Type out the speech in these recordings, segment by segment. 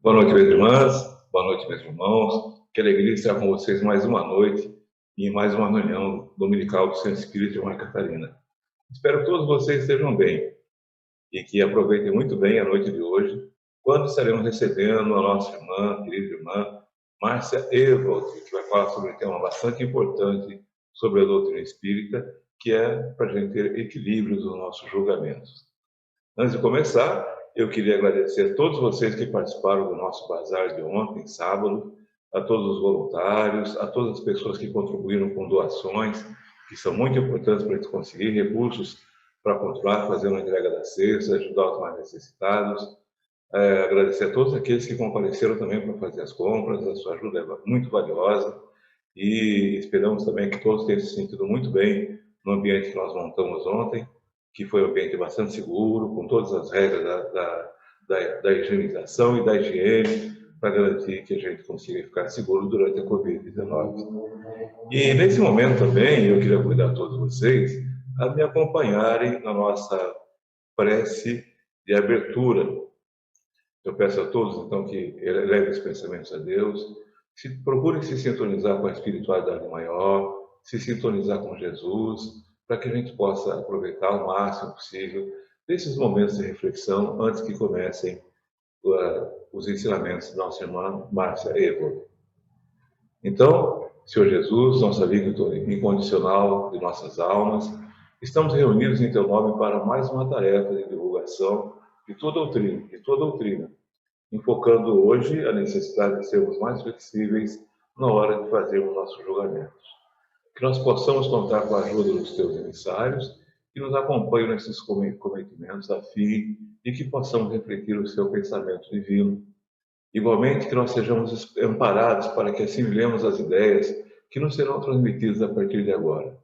Boa noite, minhas irmãs. Boa noite, meus irmãos. Que alegria estar com vocês mais uma noite e em mais uma reunião dominical do Centro Espírita de Irmã Catarina. Espero que todos vocês estejam bem e que aproveitem muito bem a noite de hoje, quando estaremos recebendo a nossa irmã, querida irmã, Márcia Ewald, que vai falar sobre um tema bastante importante sobre a doutrina espírita, que é para a gente ter equilíbrio nos nossos julgamentos. Antes de começar, eu queria agradecer a todos vocês que participaram do nosso bazar de ontem, sábado, a todos os voluntários, a todas as pessoas que contribuíram com doações, que são muito importantes para a gente conseguir recursos para continuar fazendo a entrega da cesta, ajudar os mais necessitados. Agradecer a todos aqueles que compareceram também para fazer as compras, a sua ajuda é muito valiosa e esperamos também que todos tenham se sentido muito bem no ambiente que nós montamos ontem, que foi um ambiente bastante seguro, com todas as regras da higienização e da higiene, para garantir que a gente consiga ficar seguro durante a Covid-19. E nesse momento também, eu queria convidar a todos vocês a me acompanharem na nossa prece de abertura. Eu peço a todos, então, que elevem os pensamentos a Deus, procurem se sintonizar com a espiritualidade maior, se sintonizar com Jesus, para que a gente possa aproveitar o máximo possível desses momentos de reflexão antes que comecem os ensinamentos da nossa irmã Márcia Ewald. Então, Senhor Jesus, nosso amigo incondicional de nossas almas, estamos reunidos em Teu nome para mais uma tarefa de divulgação de tua doutrina, enfocando hoje a necessidade de sermos mais flexíveis na hora de fazermos nossos julgamentos. Que nós possamos contar com a ajuda dos teus emissários que nos acompanham nesses cometimentos a fim de que possamos refletir o seu pensamento divino. Igualmente, que nós sejamos amparados para que assimilemos as ideias que nos serão transmitidas a partir de agora.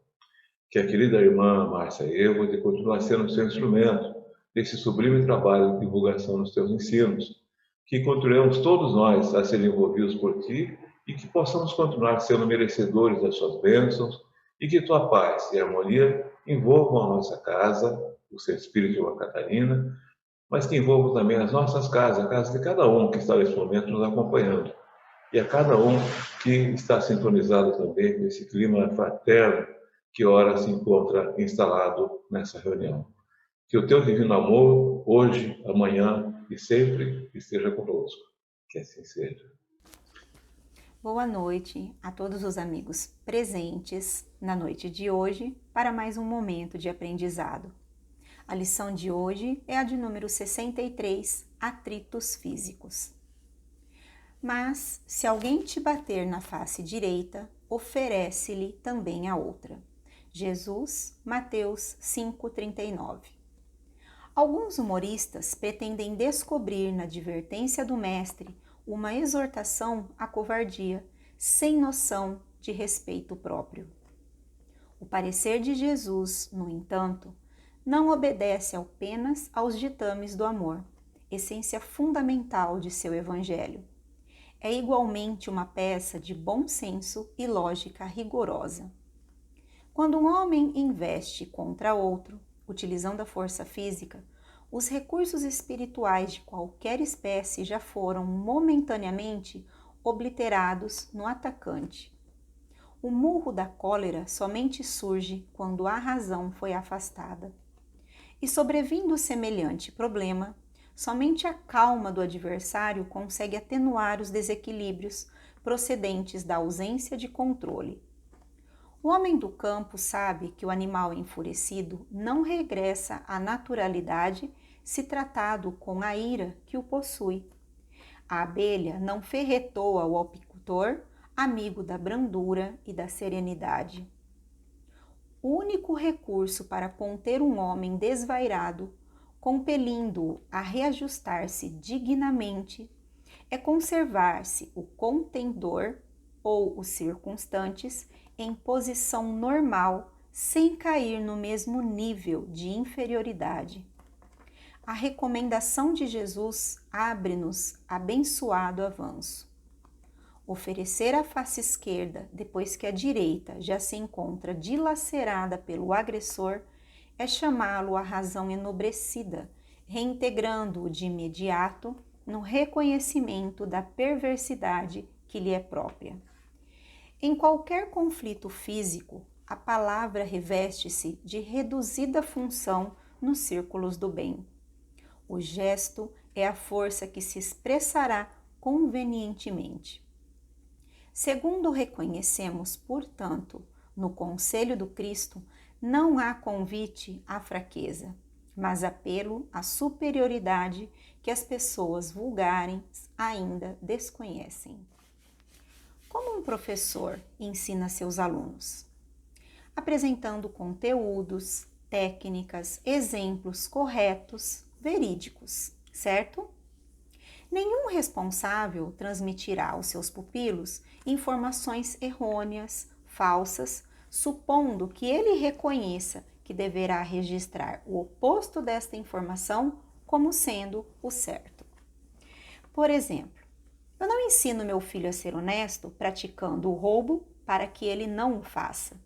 Que a querida irmã Márcia Ewald continue sendo seu instrumento desse sublime trabalho de divulgação dos teus ensinos. Que continuemos todos nós a ser envolvidos por ti e que possamos continuar sendo merecedores das suas bênçãos e que tua paz e harmonia envolvam a nossa casa, o seu Espírito de Irmã Catarina, mas que envolvam também as nossas casas, a casa de cada um que está nesse momento nos acompanhando e a cada um que está sintonizado também nesse clima fraterno que ora se encontra instalado nessa reunião. Que o teu divino amor, hoje, amanhã e sempre, esteja conosco. Que assim seja. Boa noite a todos os amigos presentes na noite de hoje para mais um momento de aprendizado. A lição de hoje é a de número 63, atritos físicos. Mas, se alguém te bater na face direita, oferece-lhe também a outra. Jesus, Mateus 5,39. Alguns humoristas pretendem descobrir na advertência do mestre uma exortação à covardia, sem noção de respeito próprio. O parecer de Jesus, no entanto, não obedece apenas aos ditames do amor, essência fundamental de seu evangelho. É igualmente uma peça de bom senso e lógica rigorosa. Quando um homem investe contra outro, utilizando a força física, os recursos espirituais de qualquer espécie já foram momentaneamente obliterados no atacante. O murro da cólera somente surge quando a razão foi afastada. E sobrevindo semelhante problema, somente a calma do adversário consegue atenuar os desequilíbrios procedentes da ausência de controle. O homem do campo sabe que o animal enfurecido não regressa à naturalidade se tratado com a ira que o possui. A abelha não ferretou ao apicultor, amigo da brandura e da serenidade. O único recurso para conter um homem desvairado, compelindo-o a reajustar-se dignamente, é conservar-se o contendor ou os circunstantes em posição normal, sem cair no mesmo nível de inferioridade. A recomendação de Jesus abre-nos abençoado avanço. Oferecer a face esquerda depois que a direita já se encontra dilacerada pelo agressor é chamá-lo à razão enobrecida, reintegrando-o de imediato no reconhecimento da perversidade que lhe é própria. Em qualquer conflito físico, a palavra reveste-se de reduzida função nos círculos do bem. O gesto é a força que se expressará convenientemente. Segundo reconhecemos, portanto, no conselho do Cristo, não há convite à fraqueza, mas apelo à superioridade que as pessoas vulgares ainda desconhecem. Como um professor ensina seus alunos? Apresentando conteúdos, técnicas, exemplos corretos, verídicos, certo? Nenhum responsável transmitirá aos seus pupilos informações errôneas, falsas, supondo que ele reconheça que deverá registrar o oposto desta informação como sendo o certo. Por exemplo, eu não ensino meu filho a ser honesto praticando o roubo para que ele não o faça.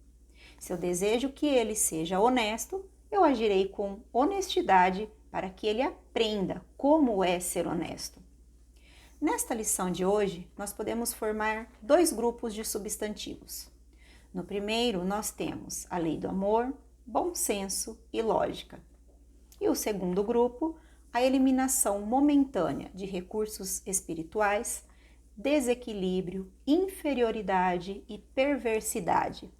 Se eu desejo que ele seja honesto, eu agirei com honestidade para que ele aprenda como é ser honesto. Nesta lição de hoje, nós podemos formar dois grupos de substantivos. No primeiro, nós temos a lei do amor, bom senso e lógica. E o segundo grupo, a eliminação momentânea de recursos espirituais, desequilíbrio, inferioridade e perversidade.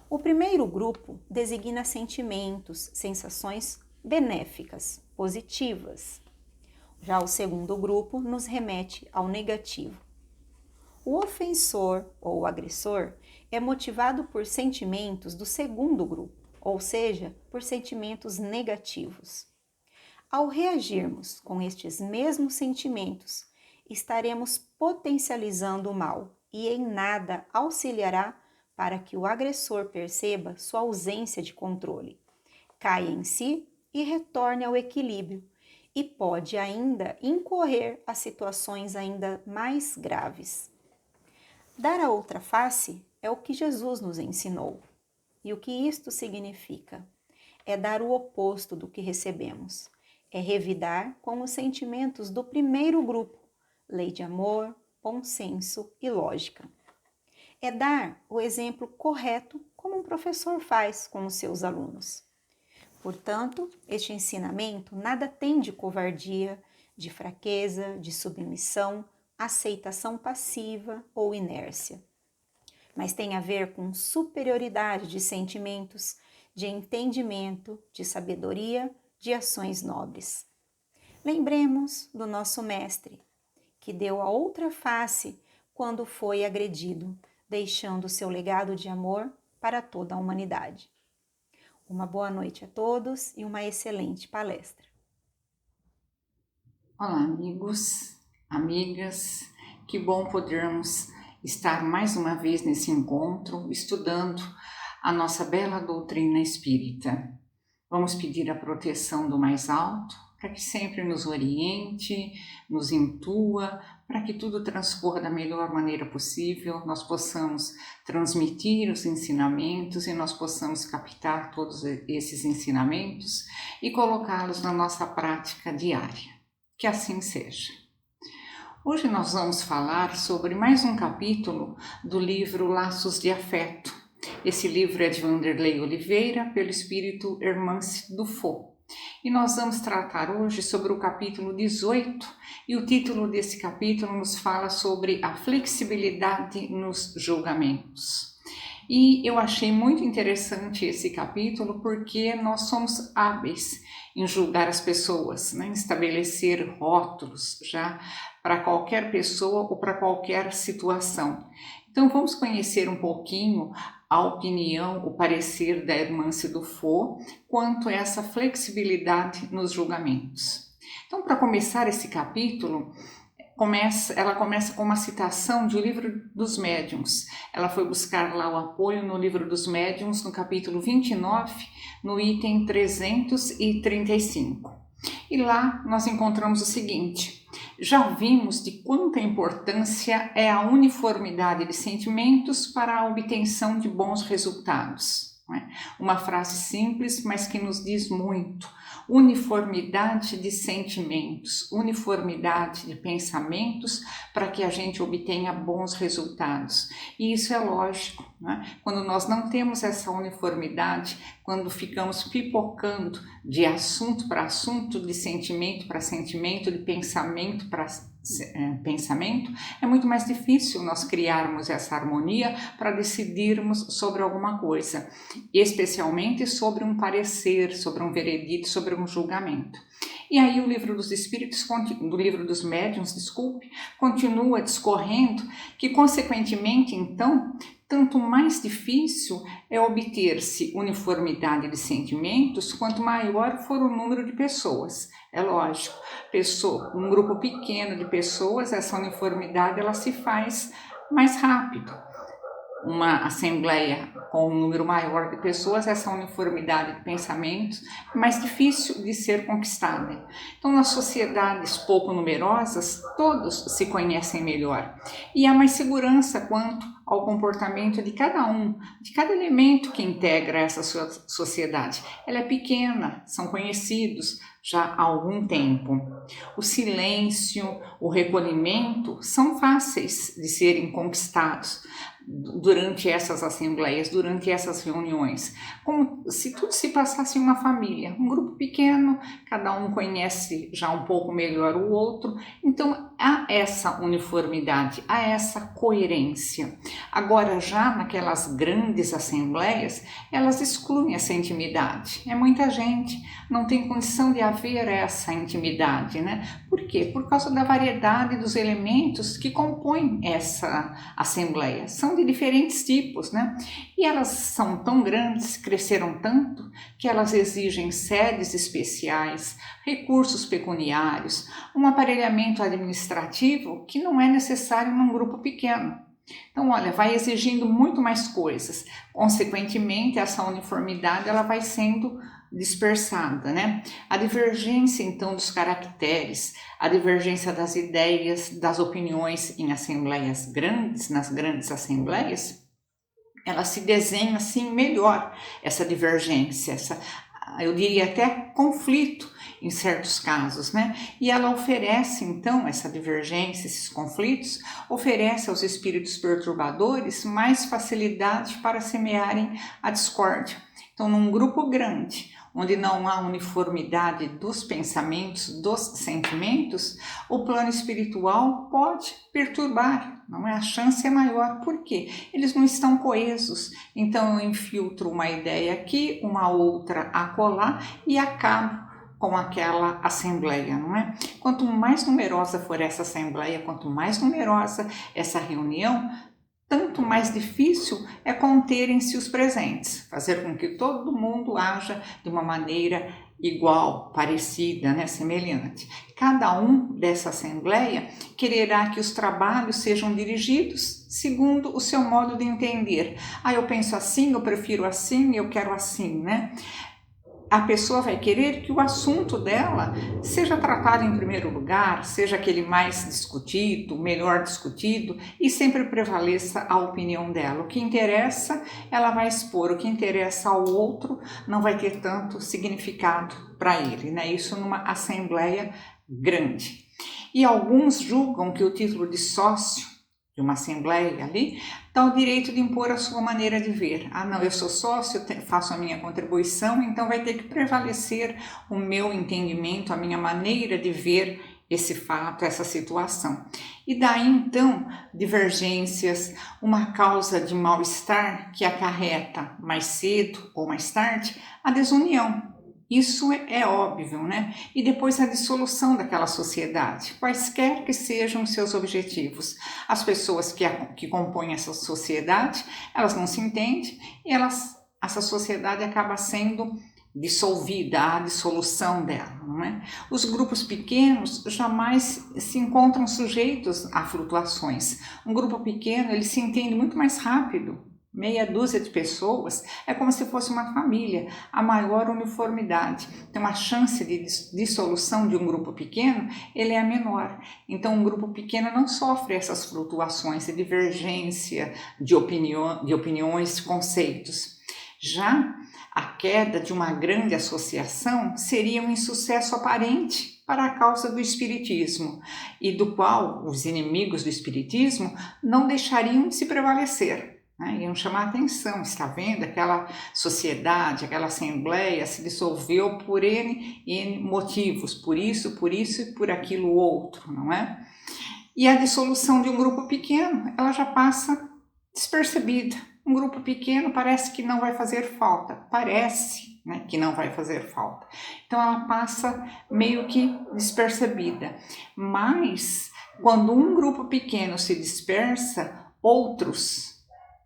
O primeiro grupo designa sentimentos, sensações benéficas, positivas. Já o segundo grupo nos remete ao negativo. O ofensor ou agressor é motivado por sentimentos do segundo grupo, ou seja, por sentimentos negativos. Ao reagirmos com estes mesmos sentimentos, estaremos potencializando o mal e em nada auxiliará para que o agressor perceba sua ausência de controle, caia em si e retorne ao equilíbrio, e pode ainda incorrer a situações ainda mais graves. Dar a outra face é o que Jesus nos ensinou. E o que isto significa? É dar o oposto do que recebemos. É revidar com os sentimentos do primeiro grupo, lei de amor, bom senso e lógica. É dar o exemplo correto como um professor faz com os seus alunos. Portanto, este ensinamento nada tem de covardia, de fraqueza, de submissão, aceitação passiva ou inércia. Mas tem a ver com superioridade de sentimentos, de entendimento, de sabedoria, de ações nobres. Lembremos do nosso mestre, que deu a outra face quando foi agredido, deixando seu legado de amor para toda a humanidade. Uma boa noite a todos e uma excelente palestra. Olá, amigos, amigas, que bom podermos estar mais uma vez nesse encontro, estudando a nossa bela doutrina espírita. Vamos pedir a proteção do mais alto, para que sempre nos oriente, nos intua, para que tudo transcorra da melhor maneira possível, nós possamos transmitir os ensinamentos e nós possamos captar todos esses ensinamentos e colocá-los na nossa prática diária. Que assim seja. Hoje nós vamos falar sobre mais um capítulo do livro Laços de Afeto. Esse livro é de Vanderlei Oliveira, pelo espírito Hermance Dufaux. E nós vamos tratar hoje sobre o capítulo 18, e o título desse capítulo nos fala sobre a flexibilidade nos julgamentos. E eu achei muito interessante esse capítulo porque nós somos hábeis em julgar as pessoas, né? Em estabelecer rótulos já para qualquer pessoa ou para qualquer situação. Então vamos conhecer um pouquinho a opinião, o parecer da Hermance Dufaux quanto a essa flexibilidade nos julgamentos. Então, para começar esse capítulo, ela começa com uma citação de O Livro dos Médiuns. Ela foi buscar lá o apoio no Livro dos Médiuns, no capítulo 29, no item 335. E lá nós encontramos o seguinte: já vimos de quanta importância é a uniformidade de sentimentos para a obtenção de bons resultados. não é? Uma frase simples, mas que nos diz muito. Uniformidade de sentimentos, uniformidade de pensamentos para que a gente obtenha bons resultados. E isso é lógico, né? Quando nós não temos essa uniformidade, quando ficamos pipocando de assunto para assunto, de sentimento para sentimento, de pensamento para pensamento, é muito mais difícil nós criarmos essa harmonia para decidirmos sobre alguma coisa, especialmente sobre um parecer, sobre um veredito, sobre um julgamento. E aí o livro dos Espíritos, do livro dos Médiuns, continua discorrendo que, consequentemente, então, tanto mais difícil é obter-se uniformidade de sentimentos quanto maior for o número de pessoas. É lógico, um grupo pequeno de pessoas, essa uniformidade ela se faz mais rápido. Uma assembleia com um número maior de pessoas, essa uniformidade de pensamentos é mais difícil de ser conquistada. Então, nas sociedades pouco numerosas, todos se conhecem melhor e há mais segurança quanto ao comportamento de cada de cada elemento que integra essa sociedade. Ela é pequena, são conhecidos já há algum tempo. O silêncio, o recolhimento são fáceis de serem conquistados durante essas assembleias, durante essas reuniões, como se tudo se passasse em uma família, um grupo pequeno, cada um conhece já um pouco melhor o outro, então há essa uniformidade, há essa coerência. Agora já naquelas grandes assembleias, elas excluem essa intimidade, é muita gente, não tem condição de haver essa intimidade, né? Por quê? Por causa da variedade dos elementos que compõem essa assembleia, são de diferentes tipos, né? E elas são tão grandes, cresceram tanto, que elas exigem sedes especiais, recursos pecuniários, um aparelhamento administrativo que não é necessário num grupo pequeno. Então, olha, vai exigindo muito mais coisas. Consequentemente, essa uniformidade ela vai sendo dispersada, né? A divergência, então, dos caracteres, a divergência das ideias, das opiniões em assembleias grandes, nas grandes assembleias, ela se desenha assim melhor, essa divergência, eu diria até conflito em certos casos, né? E ela oferece, então, essa divergência, esses conflitos, oferece aos espíritos perturbadores mais facilidade para semearem a discórdia. Então, num grupo grande, onde não há uniformidade dos pensamentos, dos sentimentos, o plano espiritual pode perturbar, não é? A chance é maior, por quê? Eles não estão coesos, então eu infiltro uma ideia aqui, uma outra acolá e acabo com aquela assembleia, não é? Quanto mais numerosa for essa assembleia, quanto mais numerosa essa reunião, tanto mais difícil é conterem-se os presentes, fazer com que todo mundo haja de uma maneira igual, parecida, né, semelhante. Cada um dessa assembleia quererá que os trabalhos sejam dirigidos segundo o seu modo de entender. Eu penso assim, eu prefiro assim, eu quero assim, né? A pessoa vai querer que o assunto dela seja tratado em primeiro lugar, seja aquele mais discutido, melhor discutido e sempre prevaleça a opinião dela. O que interessa, ela vai expor, o que interessa ao outro não vai ter tanto significado para ele, né? Isso numa assembleia grande. E alguns julgam que o título de sócio de uma assembleia ali, dá o direito de impor a sua maneira de ver. Não, eu sou sócio, faço a minha contribuição, então vai ter que prevalecer o meu entendimento, a minha maneira de ver esse fato, essa situação. E daí, então, divergências, uma causa de mal-estar que acarreta mais cedo ou mais tarde a desunião. Isso é óbvio, né? E depois a dissolução daquela sociedade, quaisquer que sejam seus objetivos. As pessoas que compõem essa sociedade, elas não se entendem e essa sociedade acaba sendo dissolvida, a dissolução dela, não é? Os grupos pequenos jamais se encontram sujeitos a flutuações. Um grupo pequeno, ele se entende muito mais rápido. Meia dúzia de pessoas é como se fosse uma família, a maior uniformidade. Então a chance de dissolução de um grupo pequeno, ele é menor. Então um grupo pequeno não sofre essas flutuações de divergência de opiniões, conceitos. Já a queda de uma grande associação seria um insucesso aparente para a causa do espiritismo, e do qual os inimigos do espiritismo não deixariam de se prevalecer. Iam chamar a atenção, está vendo? Aquela sociedade, aquela assembleia se dissolveu por N motivos, por isso e por aquilo outro, não é? E a dissolução de um grupo pequeno, ela já passa despercebida. Um grupo pequeno parece que não vai fazer falta, parece, né, que não vai fazer falta. Então ela passa meio que despercebida. Mas quando um grupo pequeno se dispersa, outros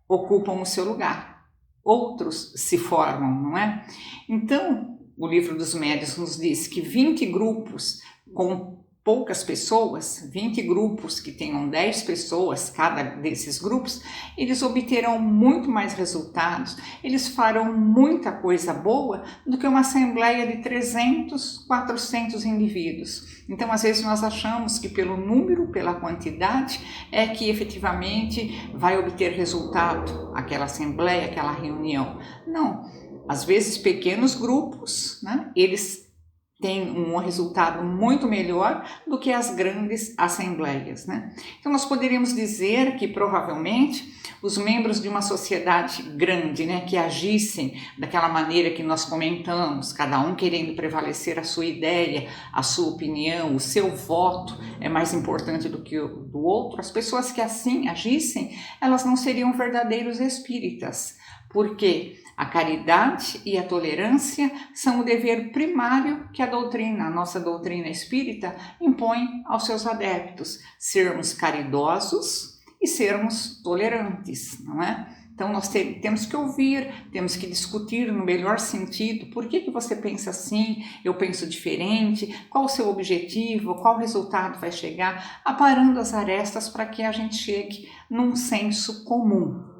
ocupam o seu lugar, outros se formam, não é? Então, o Livro dos Médiuns nos diz que 20 grupos com poucas pessoas, 20 grupos que tenham 10 pessoas, cada desses grupos, eles obterão muito mais resultados, eles farão muita coisa boa do que uma assembleia de 300, 400 indivíduos. Então, às vezes nós achamos que pelo número, pela quantidade, é que efetivamente vai obter resultado aquela assembleia, aquela reunião. Não, às vezes pequenos grupos, né, eles tem um resultado muito melhor do que as grandes assembleias, né? Então nós poderíamos dizer que provavelmente os membros de uma sociedade grande, né, que agissem daquela maneira que nós comentamos, cada um querendo prevalecer a sua ideia, a sua opinião, o seu voto é mais importante do que o do outro, as pessoas que assim agissem, elas não seriam verdadeiros espíritas, porque a caridade e a tolerância são o dever primário que a nossa doutrina espírita, impõe aos seus adeptos. Sermos caridosos e sermos tolerantes, não é? Então nós temos que ouvir, temos que discutir no melhor sentido. Por que você pensa assim? Eu penso diferente? Qual o seu objetivo? Qual resultado vai chegar? Aparando as arestas para que a gente chegue num senso comum.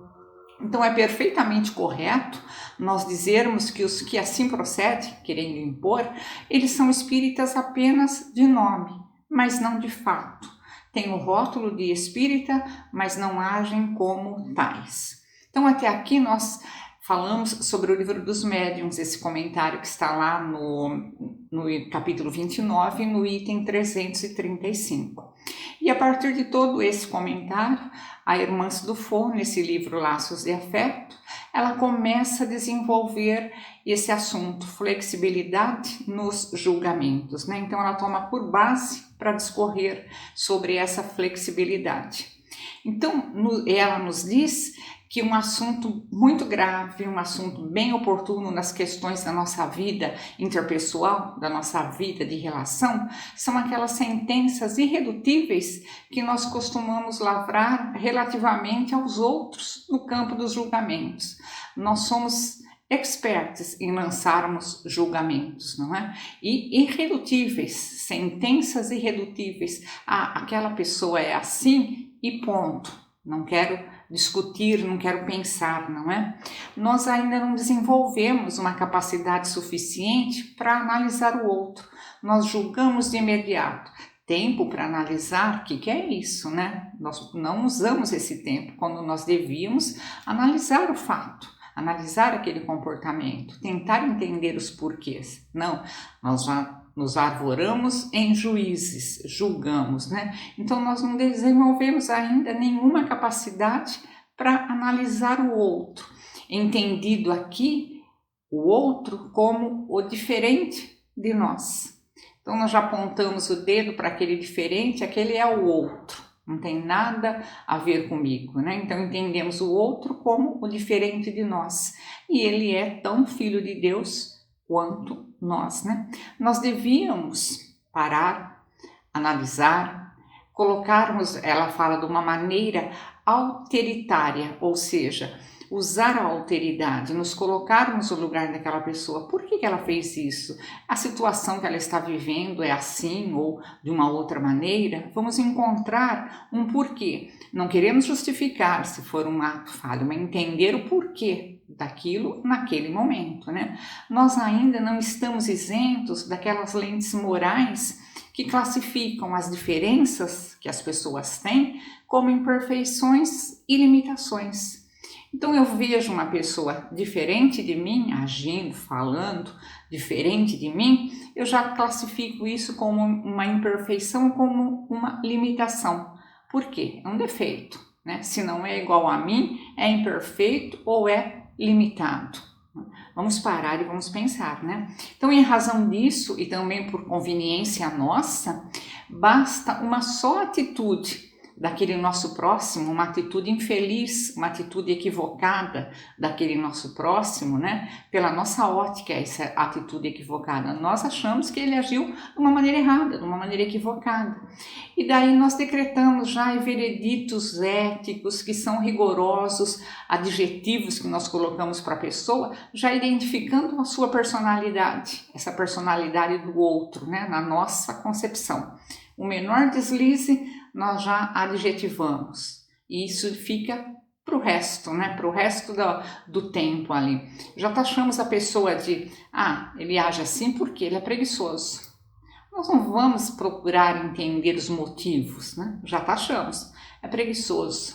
Então é perfeitamente correto nós dizermos que os que assim procedem, querendo impor, eles são espíritas apenas de nome, mas não de fato. Têm o rótulo de espírita, mas não agem como tais. Então até aqui nós falamos sobre o Livro dos Médiuns, esse comentário que está lá no capítulo 29, no item 335. E a partir de todo esse comentário, a irmã Dufaux, nesse livro Laços de Afeto, ela começa a desenvolver esse assunto, flexibilidade nos julgamentos, né? Então ela toma por base para discorrer sobre essa flexibilidade. Então ela nos diz que um assunto muito grave, um assunto bem oportuno nas questões da nossa vida interpessoal, da nossa vida de relação, são aquelas sentenças irredutíveis que nós costumamos lavrar relativamente aos outros no campo dos julgamentos. Nós somos expertos em lançarmos julgamentos, não é? E irredutíveis, sentenças irredutíveis. Aquela pessoa é assim e ponto. Não quero discutir, não quero pensar, não é? Nós ainda não desenvolvemos uma capacidade suficiente para analisar o outro. Nós julgamos de imediato. Tempo para analisar, o que é isso, né? Nós não usamos esse tempo quando nós devíamos analisar o fato, analisar aquele comportamento, tentar entender os porquês. Não, nós já nos arvoramos em juízes, julgamos, né? Então nós não desenvolvemos ainda nenhuma capacidade para analisar o outro, entendido aqui o outro como o diferente de nós. Então nós já apontamos o dedo para aquele diferente, aquele é o outro, não tem nada a ver comigo, né? Então entendemos o outro como o diferente de nós, e ele é tão filho de Deus quanto nós, né? Nós devíamos parar, analisar, colocarmos, ela fala de uma maneira autoritária, ou seja, usar a alteridade, nos colocarmos no lugar daquela pessoa. Por que ela fez isso? A situação que ela está vivendo é assim ou de uma outra maneira? Vamos encontrar um porquê. Não queremos justificar se for um ato falho, mas entender o porquê daquilo naquele momento, né? Nós ainda não estamos isentos daquelas lentes morais que classificam as diferenças que as pessoas têm como imperfeições e limitações. Então eu vejo uma pessoa diferente de mim, agindo, falando diferente de mim, eu já classifico isso como uma imperfeição, como uma limitação. Por quê? É um defeito, né? Se não é igual a mim, é imperfeito ou é limitado. Vamos parar e vamos pensar, né? Então, em razão disso e também por conveniência nossa, basta uma só atitude daquele nosso próximo, uma atitude infeliz, uma atitude equivocada daquele nosso próximo, né? Pela nossa ótica, essa atitude equivocada. Nós achamos que ele agiu de uma maneira errada, de uma maneira equivocada. E daí nós decretamos já vereditos éticos que são rigorosos, adjetivos que nós colocamos para a pessoa, já identificando a sua personalidade, essa personalidade do outro, né? Na nossa concepção. O menor deslize, nós já adjetivamos. E isso fica para o resto, né? Para o resto do tempo ali. Já taxamos a pessoa de, ele age assim porque ele é preguiçoso. Nós não vamos procurar entender os motivos, né? Já taxamos. É preguiçoso.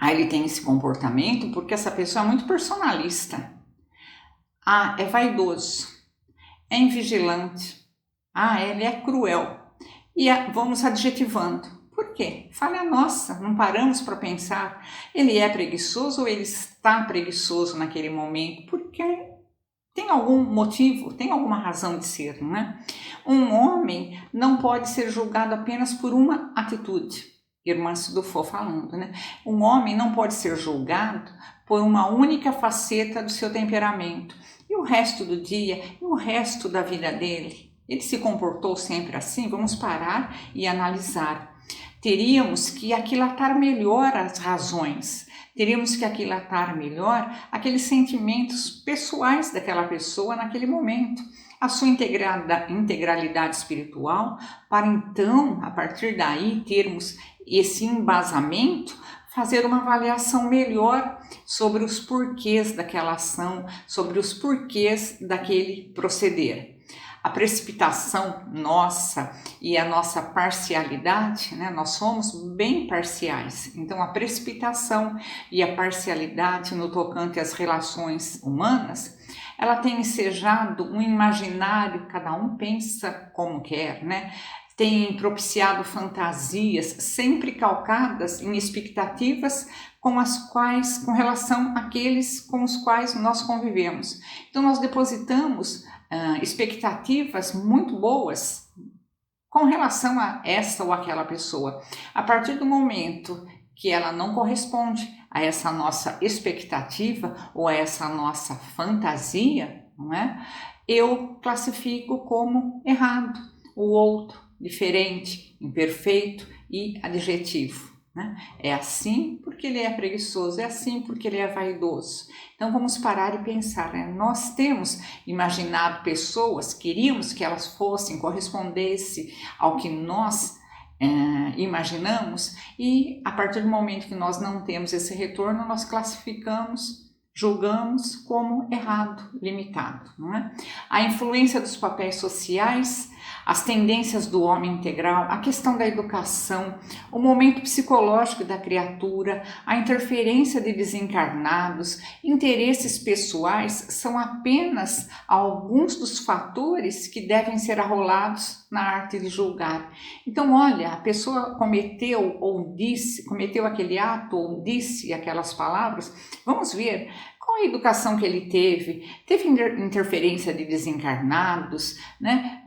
Ele tem esse comportamento porque essa pessoa é muito personalista. É vaidoso. É invigilante. Ele é cruel. E vamos adjetivando. Por quê? Falha nossa, não paramos para pensar. Ele é preguiçoso ou ele está preguiçoso naquele momento? Porque tem algum motivo, tem alguma razão de ser, não é? Um homem não pode ser julgado apenas por uma atitude. Irmã Sidufo falando, né? Um homem não pode ser julgado por uma única faceta do seu temperamento. E o resto do dia, e o resto da vida dele? Ele se comportou sempre assim? Vamos parar e analisar. Teríamos que aquilatar melhor as razões, teríamos que aquilatar melhor aqueles sentimentos pessoais daquela pessoa naquele momento, a sua integralidade espiritual, para então, a partir daí, termos esse embasamento, fazer uma avaliação melhor sobre os porquês daquela ação, sobre os porquês daquele proceder. A precipitação nossa e a nossa parcialidade, né? Nós somos bem parciais. Então, a precipitação e a parcialidade no tocante às relações humanas, ela tem ensejado um imaginário, cada um pensa como quer, né? Tem propiciado fantasias sempre calcadas em expectativas com relação àqueles com os quais nós convivemos. Então, nós depositamos expectativas muito boas com relação a essa ou aquela pessoa. A partir do momento que ela não corresponde a essa nossa expectativa ou a essa nossa fantasia, não é? Eu classifico como errado, o outro, diferente, imperfeito e adjetivo. Né? É assim porque ele é preguiçoso, é assim porque ele é vaidoso. Então vamos parar e pensar, né? Nós temos imaginado pessoas, queríamos que elas fossem, correspondessem ao que nós imaginamos, e a partir do momento que nós não temos esse retorno, nós classificamos, julgamos como errado, limitado. Não é? A influência dos papéis sociais, as tendências do homem integral, a questão da educação, o momento psicológico da criatura, a interferência de desencarnados, interesses pessoais são apenas alguns dos fatores que devem ser arrolados na arte de julgar. Então, olha, a pessoa cometeu aquele ato ou disse aquelas palavras, vamos ver qual a educação que ele teve interferência de desencarnados, né?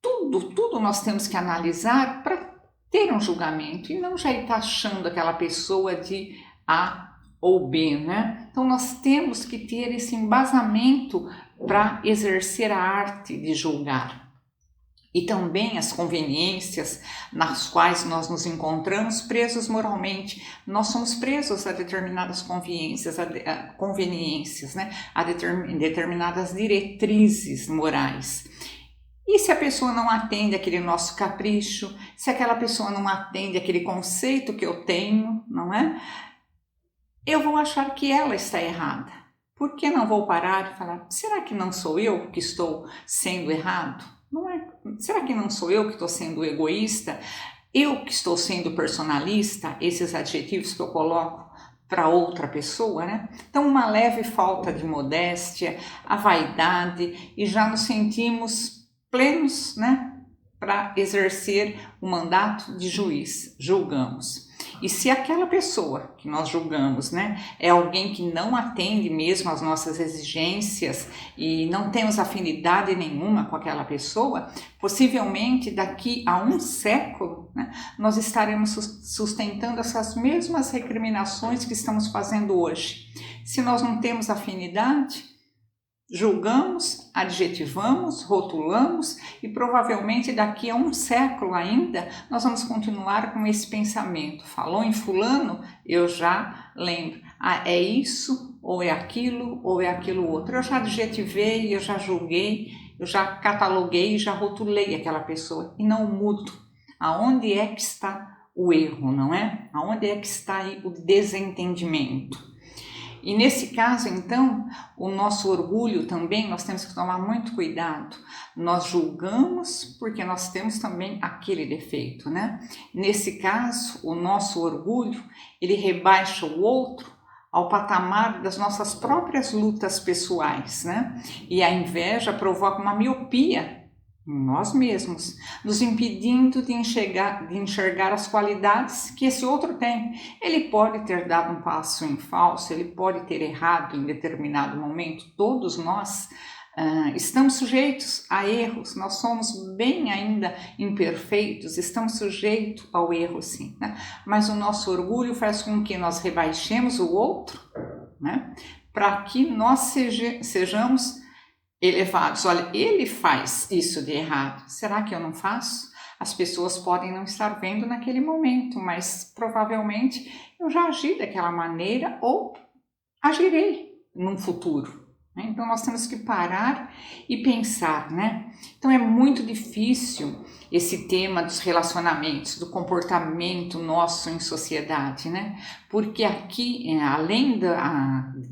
Tudo nós temos que analisar para ter um julgamento e não já estar achando aquela pessoa de A ou B, né? Então nós temos que ter esse embasamento para exercer a arte de julgar. E também as conveniências nas quais nós nos encontramos presos moralmente. Nós somos presos a determinadas conveniências, né? A determinadas diretrizes morais. E se a pessoa não atende aquele nosso capricho, se aquela pessoa não atende aquele conceito que eu tenho, não é? Eu vou achar que ela está errada. Por que não vou parar e falar, será que não sou eu que estou sendo errado? Não é? Será que não sou eu que estou sendo egoísta? Eu que estou sendo personalista? Esses adjetivos que eu coloco para outra pessoa, né? Então, uma leve falta de modéstia, a vaidade, e já nos sentimos plenos, né? Para exercer o mandato de juiz, julgamos. E se aquela pessoa que nós julgamos, né, é alguém que não atende mesmo às nossas exigências e não temos afinidade nenhuma com aquela pessoa, possivelmente daqui a um século, né, nós estaremos sustentando essas mesmas recriminações que estamos fazendo hoje. Se nós não temos afinidade, julgamos, adjetivamos, rotulamos e provavelmente daqui a um século ainda nós vamos continuar com esse pensamento. Falou em fulano, eu já lembro. Ah, é isso, ou é aquilo outro. Eu já adjetivei, eu já julguei, eu já cataloguei, já rotulei aquela pessoa e não mudo. Aonde é que está o erro, não é? Aonde é que está aí o desentendimento? E nesse caso, então, o nosso orgulho também, nós temos que tomar muito cuidado. Nós julgamos porque nós temos também aquele defeito, né? Nesse caso, o nosso orgulho, ele rebaixa o outro ao patamar das nossas próprias lutas pessoais, né? E a inveja provoca uma miopia em nós mesmos, nos impedindo de enxergar as qualidades que esse outro tem. Ele pode ter dado um passo em falso, ele pode ter errado em determinado momento. Todos nós estamos sujeitos a erros, nós somos bem ainda imperfeitos, estamos sujeitos ao erro sim, né? Mas o nosso orgulho faz com que nós rebaixemos o outro, né? Para que nós sejamos elevados. Olha, ele faz isso de errado, será que eu não faço? As pessoas podem não estar vendo naquele momento, mas provavelmente eu já agi daquela maneira ou agirei num futuro. Então nós temos que parar e pensar, né? Então é muito difícil esse tema dos relacionamentos, do comportamento nosso em sociedade, né? Porque aqui, além de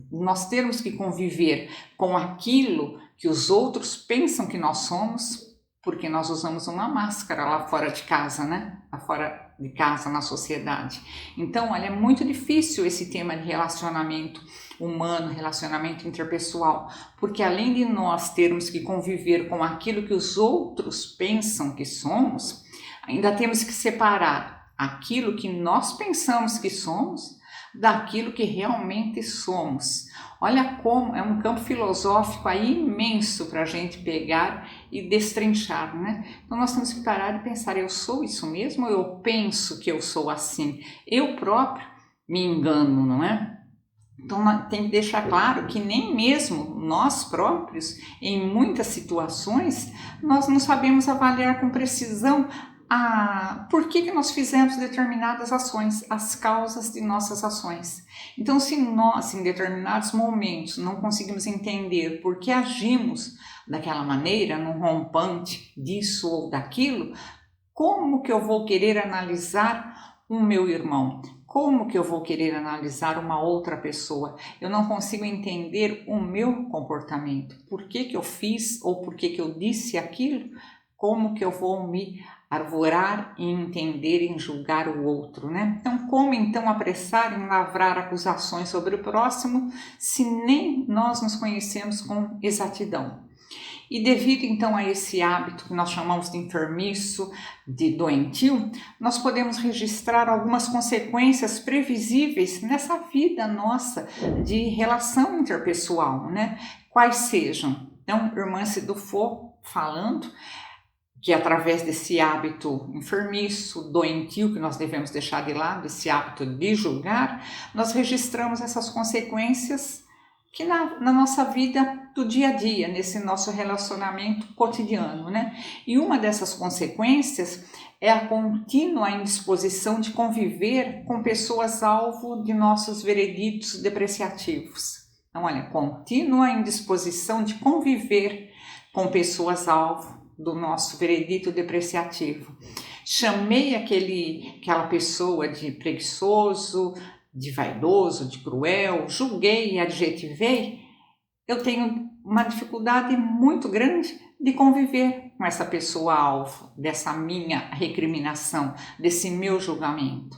nós termos que conviver com aquilo que os outros pensam que nós somos, porque nós usamos uma máscara lá fora de casa, né? Lá fora de casa, na sociedade. Então, olha, é muito difícil esse tema de relacionamento humano, relacionamento interpessoal, porque além de nós termos que conviver com aquilo que os outros pensam que somos, ainda temos que separar aquilo que nós pensamos que somos daquilo que realmente somos. Olha como é um campo filosófico aí imenso para a gente pegar e destrinchar, né? Então nós temos que parar e pensar, eu sou isso mesmo ou eu penso que eu sou assim? Eu próprio me engano, não é? Então tem que deixar claro que nem mesmo nós próprios, em muitas situações, nós não sabemos avaliar com precisão por que nós fizemos determinadas ações, as causas de nossas ações. Então, se nós, em determinados momentos, não conseguimos entender por que agimos daquela maneira, num rompante disso ou daquilo, como que eu vou querer analisar o meu irmão? Como que eu vou querer analisar uma outra pessoa? Eu não consigo entender o meu comportamento. Por que eu fiz ou por que eu disse aquilo? Como que eu vou me arvorar em entender, em julgar o outro, né? Então, como então apressar em lavrar acusações sobre o próximo se nem nós nos conhecemos com exatidão? E devido então a esse hábito que nós chamamos de enfermiço, de doentio, nós podemos registrar algumas consequências previsíveis nessa vida nossa de relação interpessoal, né? Quais sejam? Então, irmã Cidufo falando que através desse hábito enfermiço, doentio, que nós devemos deixar de lado, esse hábito de julgar, nós registramos essas consequências que na nossa vida do dia a dia, nesse nosso relacionamento cotidiano, né? E uma dessas consequências é a contínua indisposição de conviver com pessoas alvo de nossos vereditos depreciativos. Então, olha, contínua indisposição de conviver com pessoas alvo do nosso veredito depreciativo. Chamei aquela pessoa de preguiçoso, de vaidoso, de cruel, julguei e adjetivei. Eu tenho uma dificuldade muito grande de conviver com essa pessoa alvo, dessa minha recriminação, desse meu julgamento.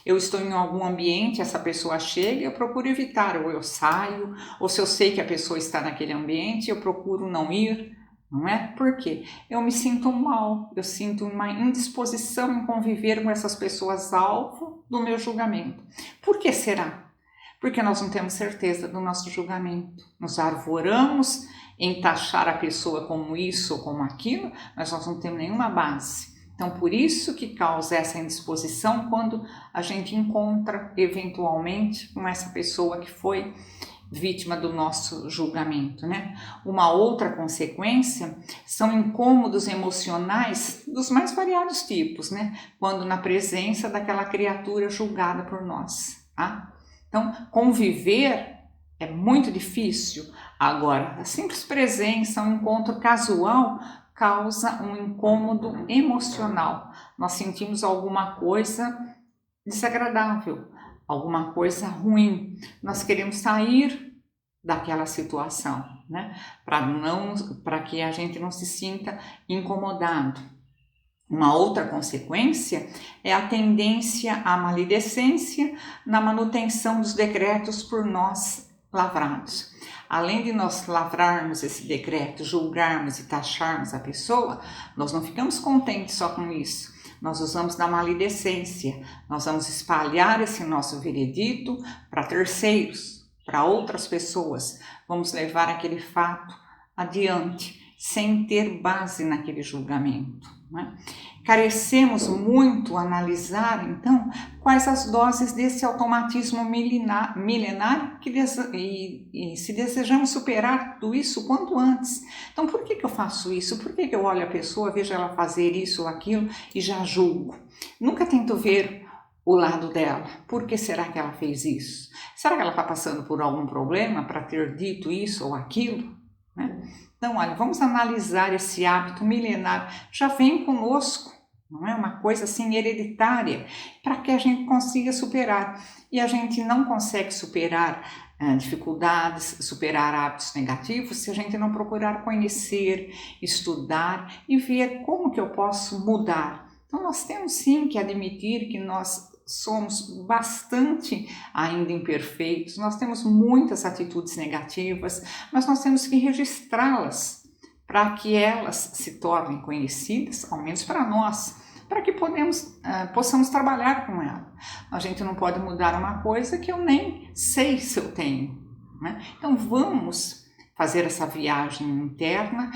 eu estou em algum ambiente, essa pessoa chega, eu procuro evitar, ou eu saio, ou se eu sei que a pessoa está naquele ambiente, eu procuro não ir, não é? Por quê? Eu me sinto mal, eu sinto uma indisposição em conviver com essas pessoas alvo do meu julgamento. Por que será? Porque nós não temos certeza do nosso julgamento. Nos arvoramos em taxar a pessoa como isso ou como aquilo, mas nós não temos nenhuma base. Então, por isso que causa essa indisposição quando a gente encontra, eventualmente, com essa pessoa que foi vítima do nosso julgamento, né? Uma outra consequência são incômodos emocionais dos mais variados tipos, né? Quando na presença daquela criatura julgada por nós, tá? Então, conviver é muito difícil. Agora, a simples presença, um encontro casual, causa um incômodo emocional. Nós sentimos alguma coisa desagradável, alguma coisa ruim. Nós queremos sair daquela situação, né? Para que a gente não se sinta incomodado. Uma outra consequência é a tendência à maledicência na manutenção dos decretos por nós lavrados. Além de nós lavrarmos esse decreto, julgarmos e taxarmos a pessoa, nós não ficamos contentes só com isso. Nós usamos da maledicência, nós vamos espalhar esse nosso veredito para terceiros, para outras pessoas. Vamos levar aquele fato adiante, sem ter base naquele julgamento, né? Carecemos muito analisar, então, quais as doses desse automatismo milenário e se desejamos superar tudo isso quanto antes. Então, por que eu faço isso? Por que eu olho a pessoa, vejo ela fazer isso ou aquilo e já julgo? Nunca tento ver o lado dela. Por que será que ela fez isso? Será que ela está passando por algum problema para ter dito isso ou aquilo, né? Então, olha, vamos analisar esse hábito milenário. Já vem conosco, não é uma coisa assim hereditária, para que a gente consiga superar. E a gente não consegue superar dificuldades, superar hábitos negativos, se a gente não procurar conhecer, estudar e ver como que eu posso mudar. Então, nós temos sim que admitir que nós somos bastante ainda imperfeitos, nós temos muitas atitudes negativas, mas nós temos que registrá-las para que elas se tornem conhecidas, ao menos para nós, para que possamos trabalhar com ela. A gente não pode mudar uma coisa que eu nem sei se eu tenho, né? Então vamos fazer essa viagem interna,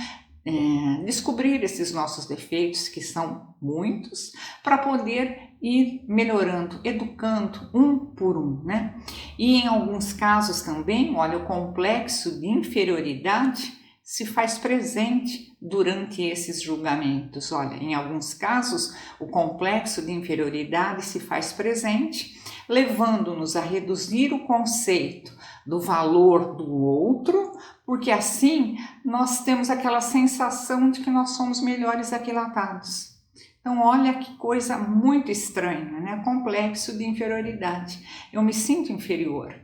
descobrir esses nossos defeitos, que são muitos, para poder ir melhorando, educando um por um, né? E em alguns casos também, olha, o complexo de inferioridade se faz presente durante esses julgamentos. Olha, em alguns casos, o complexo de inferioridade se faz presente, levando-nos a reduzir o conceito do valor do outro, porque assim nós temos aquela sensação de que nós somos melhores aquilatados. Então, olha que coisa muito estranha, né? Complexo de inferioridade. Eu me sinto inferior.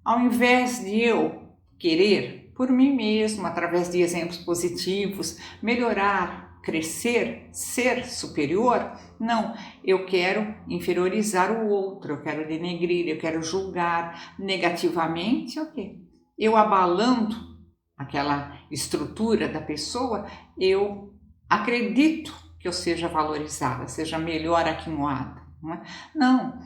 Ao invés de eu querer, por mim mesmo, através de exemplos positivos, melhorar, crescer, ser superior, não, eu quero inferiorizar o outro, eu quero denegrir, eu quero julgar negativamente, ok. Eu abalando aquela estrutura da pessoa, eu acredito que eu seja valorizada, seja melhor aquinoada. Não,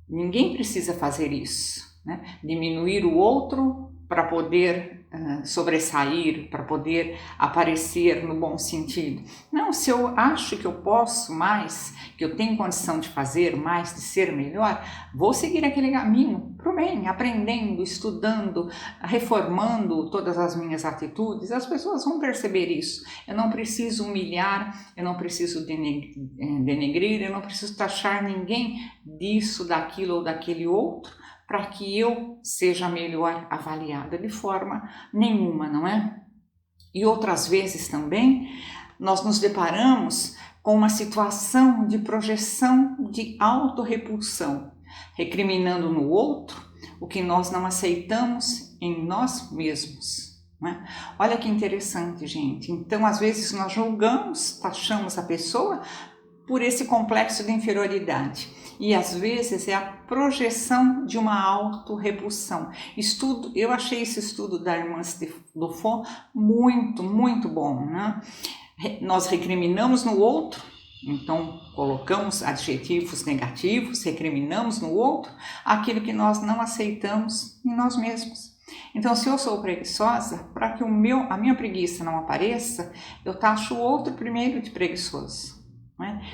ninguém precisa fazer isso, né? Diminuir o outro para poder sobressair, para poder aparecer no bom sentido. Não, se eu acho que eu posso mais, que eu tenho condição de fazer mais, de ser melhor, vou seguir aquele caminho para o bem, aprendendo, estudando, reformando todas as minhas atitudes. As pessoas vão perceber isso. Eu não preciso humilhar, eu não preciso denegrir, eu não preciso taxar ninguém disso, daquilo ou daquele outro, para que eu seja melhor avaliada, de forma nenhuma, não é? E outras vezes também nós nos deparamos com uma situação de projeção de autorrepulsão, recriminando no outro o que nós não aceitamos em nós mesmos, não é? Olha que interessante, gente. Então, às vezes nós julgamos, taxamos a pessoa por esse complexo de inferioridade. E às vezes é a projeção de uma autorrepulsão. Eu achei esse estudo da irmã Dufaux muito, muito bom, né? Nós recriminamos no outro, então colocamos adjetivos negativos, recriminamos no outro aquilo que nós não aceitamos em nós mesmos. Então, se eu sou preguiçosa, para que a minha preguiça não apareça, eu taxo o outro primeiro de preguiçoso.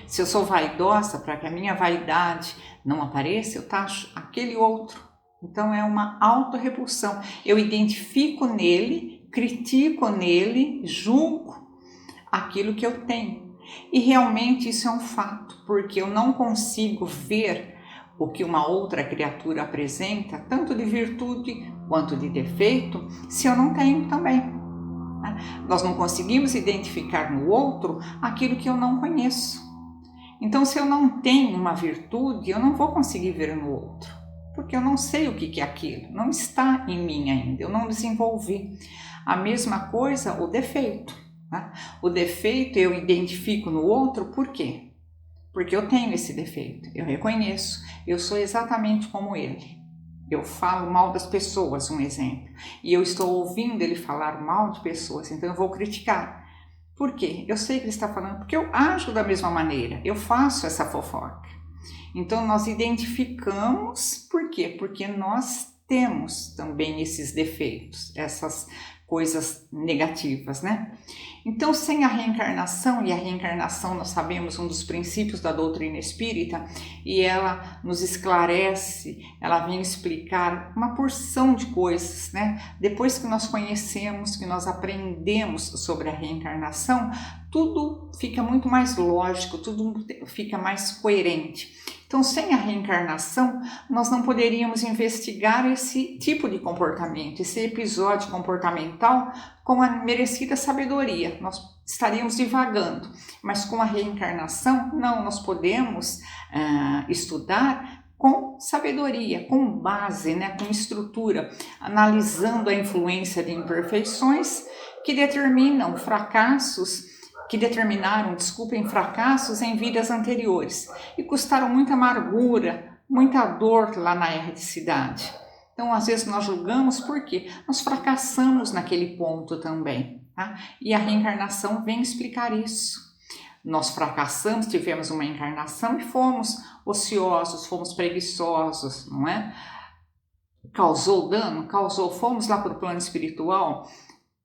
Se eu sou vaidosa, para que a minha vaidade não apareça, eu taxo aquele outro. Então é uma autorrepulsão. Eu identifico nele, critico nele, julgo aquilo que eu tenho. E realmente isso é um fato, porque eu não consigo ver o que uma outra criatura apresenta, tanto de virtude quanto de defeito, se eu não tenho também. Nós não conseguimos identificar no outro aquilo que eu não conheço. Então, se eu não tenho uma virtude, eu não vou conseguir ver no outro, porque eu não sei o que é aquilo, não está em mim ainda, eu não desenvolvi. A mesma coisa, o defeito. O defeito eu identifico no outro, por quê? Porque eu tenho esse defeito, eu reconheço, eu sou exatamente como ele. Eu falo mal das pessoas, um exemplo, e eu estou ouvindo ele falar mal de pessoas, então eu vou criticar. Por quê? Eu sei que ele está falando, porque eu ajo da mesma maneira, eu faço essa fofoca. Então nós identificamos, por quê? Porque nós temos também esses defeitos, essas coisas negativas, né? Então, sem a reencarnação, e a reencarnação nós sabemos um dos princípios da doutrina espírita, e ela nos esclarece, ela vem explicar uma porção de coisas, né? Depois que nós conhecemos, que nós aprendemos sobre a reencarnação, tudo fica muito mais lógico, tudo fica mais coerente. Então, sem a reencarnação, nós não poderíamos investigar esse tipo de comportamento, esse episódio comportamental com a merecida sabedoria. Nós estaríamos divagando, mas com a reencarnação, não, nós podemos estudar com sabedoria, com base, né, com estrutura, analisando a influência de imperfeições que determinaram fracassos em vidas anteriores e custaram muita amargura, muita dor lá na erradicidade. Então, às vezes nós julgamos porque nós fracassamos naquele ponto também, tá? E a reencarnação vem explicar isso. Nós fracassamos, tivemos uma encarnação e fomos ociosos, fomos preguiçosos, não é? Causou dano? Causou. Fomos lá para o plano espiritual,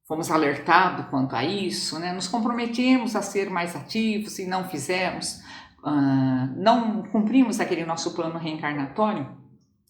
fomos alertados quanto a isso, né? Nos comprometemos a ser mais ativos e não fizemos, não cumprimos aquele nosso plano reencarnatório.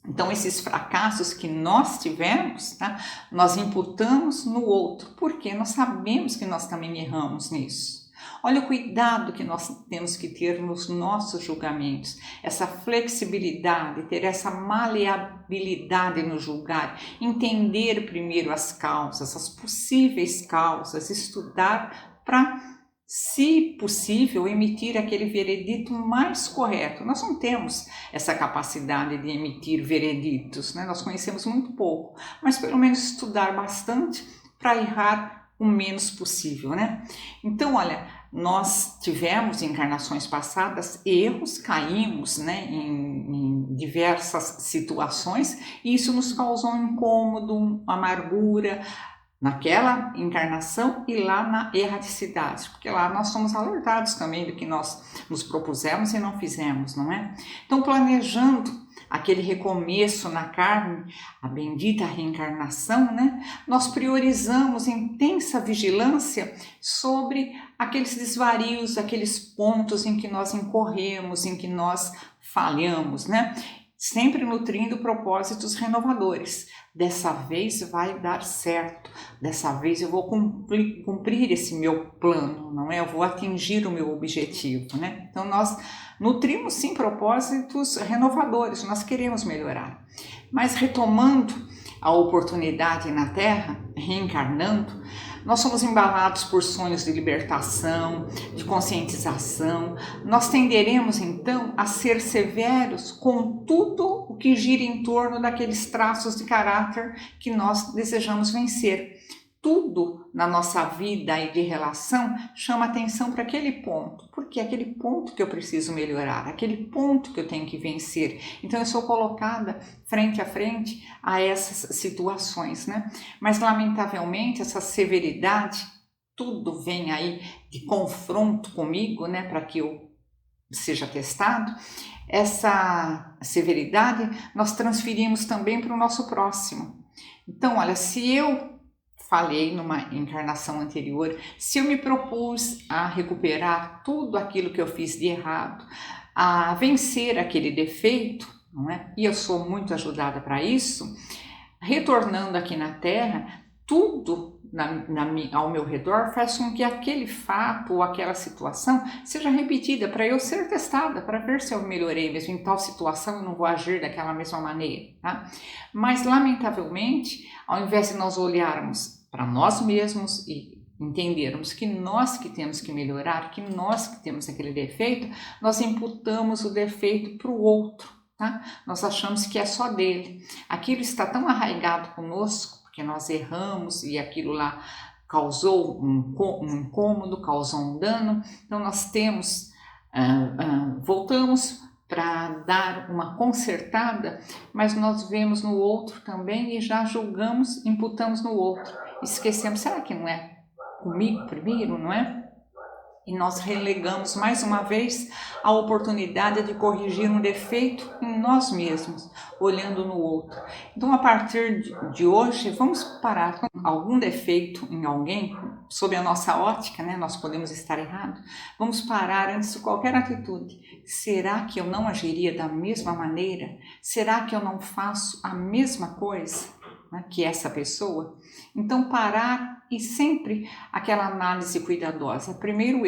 Então, esses fracassos que nós tivemos, tá? Nós imputamos no outro, porque nós sabemos que nós também erramos nisso. Olha o cuidado que nós temos que ter nos nossos julgamentos, essa flexibilidade, ter essa maleabilidade no julgar, entender primeiro as causas, as possíveis causas, estudar para, se possível, emitir aquele veredito mais correto. Nós não temos essa capacidade de emitir vereditos, né? Nós conhecemos muito pouco, mas pelo menos estudar bastante para errar o menos possível, né? Então, olha, nós tivemos em encarnações passadas erros, caímos, né, em diversas situações, e isso nos causou um incômodo, amargura, naquela encarnação e lá na erradicidade, porque lá nós somos alertados também do que nós nos propusemos e não fizemos, não é? Então, planejando aquele recomeço na carne, a bendita reencarnação, né? Nós priorizamos intensa vigilância sobre aqueles desvarios, aqueles pontos em que nós incorremos, em que nós falhamos, né? Sempre nutrindo propósitos renovadores. Dessa vez vai dar certo, dessa vez eu vou cumprir esse meu plano, não é? Eu vou atingir o meu objetivo, né? Então nós nutrimos sim propósitos renovadores, nós queremos melhorar. Mas retomando a oportunidade na Terra, reencarnando, nós somos embalados por sonhos de libertação, de conscientização. Nós tenderemos então a ser severos com tudo o que gira em torno daqueles traços de caráter que nós desejamos vencer. tudo na nossa vida e de relação chama atenção para aquele ponto, porque é aquele ponto que eu preciso melhorar, aquele ponto que eu tenho que vencer. Então eu sou colocada frente a frente a essas situações, né? Mas lamentavelmente essa severidade, tudo vem aí de confronto comigo, né, para que eu seja testado. Essa severidade nós transferimos também para o nosso próximo. Então, olha, se eu falei numa encarnação anterior, se eu me propus a recuperar tudo aquilo que eu fiz de errado, a vencer aquele defeito, não é? E eu sou muito ajudada para isso, retornando aqui na Terra, tudo ao meu redor faz com que aquele fato ou aquela situação seja repetida para eu ser testada, para ver se eu melhorei mesmo em tal situação e não vou agir daquela mesma maneira, tá? Mas, lamentavelmente, ao invés de nós olharmos para nós mesmos e entendermos que nós que temos que melhorar, que nós que temos aquele defeito, nós imputamos o defeito para o outro, tá? Nós achamos que é só dele. Aquilo está tão arraigado conosco, porque nós erramos e aquilo lá causou um incômodo, causou um dano. Então nós voltamos para dar uma consertada, mas nós vemos no outro também e já julgamos, imputamos no outro. Esquecemos, será que não é comigo primeiro, não é? E nós relegamos mais uma vez a oportunidade de corrigir um defeito em nós mesmos, olhando no outro. Então, a partir de hoje, vamos parar com algum defeito em alguém, sob a nossa ótica, né? Nós podemos estar errados. Vamos parar antes de qualquer atitude. Será que eu não agiria da mesma maneira? Será que eu não faço a mesma coisa, né, que essa pessoa? Então, parar e sempre aquela análise cuidadosa. Primeiro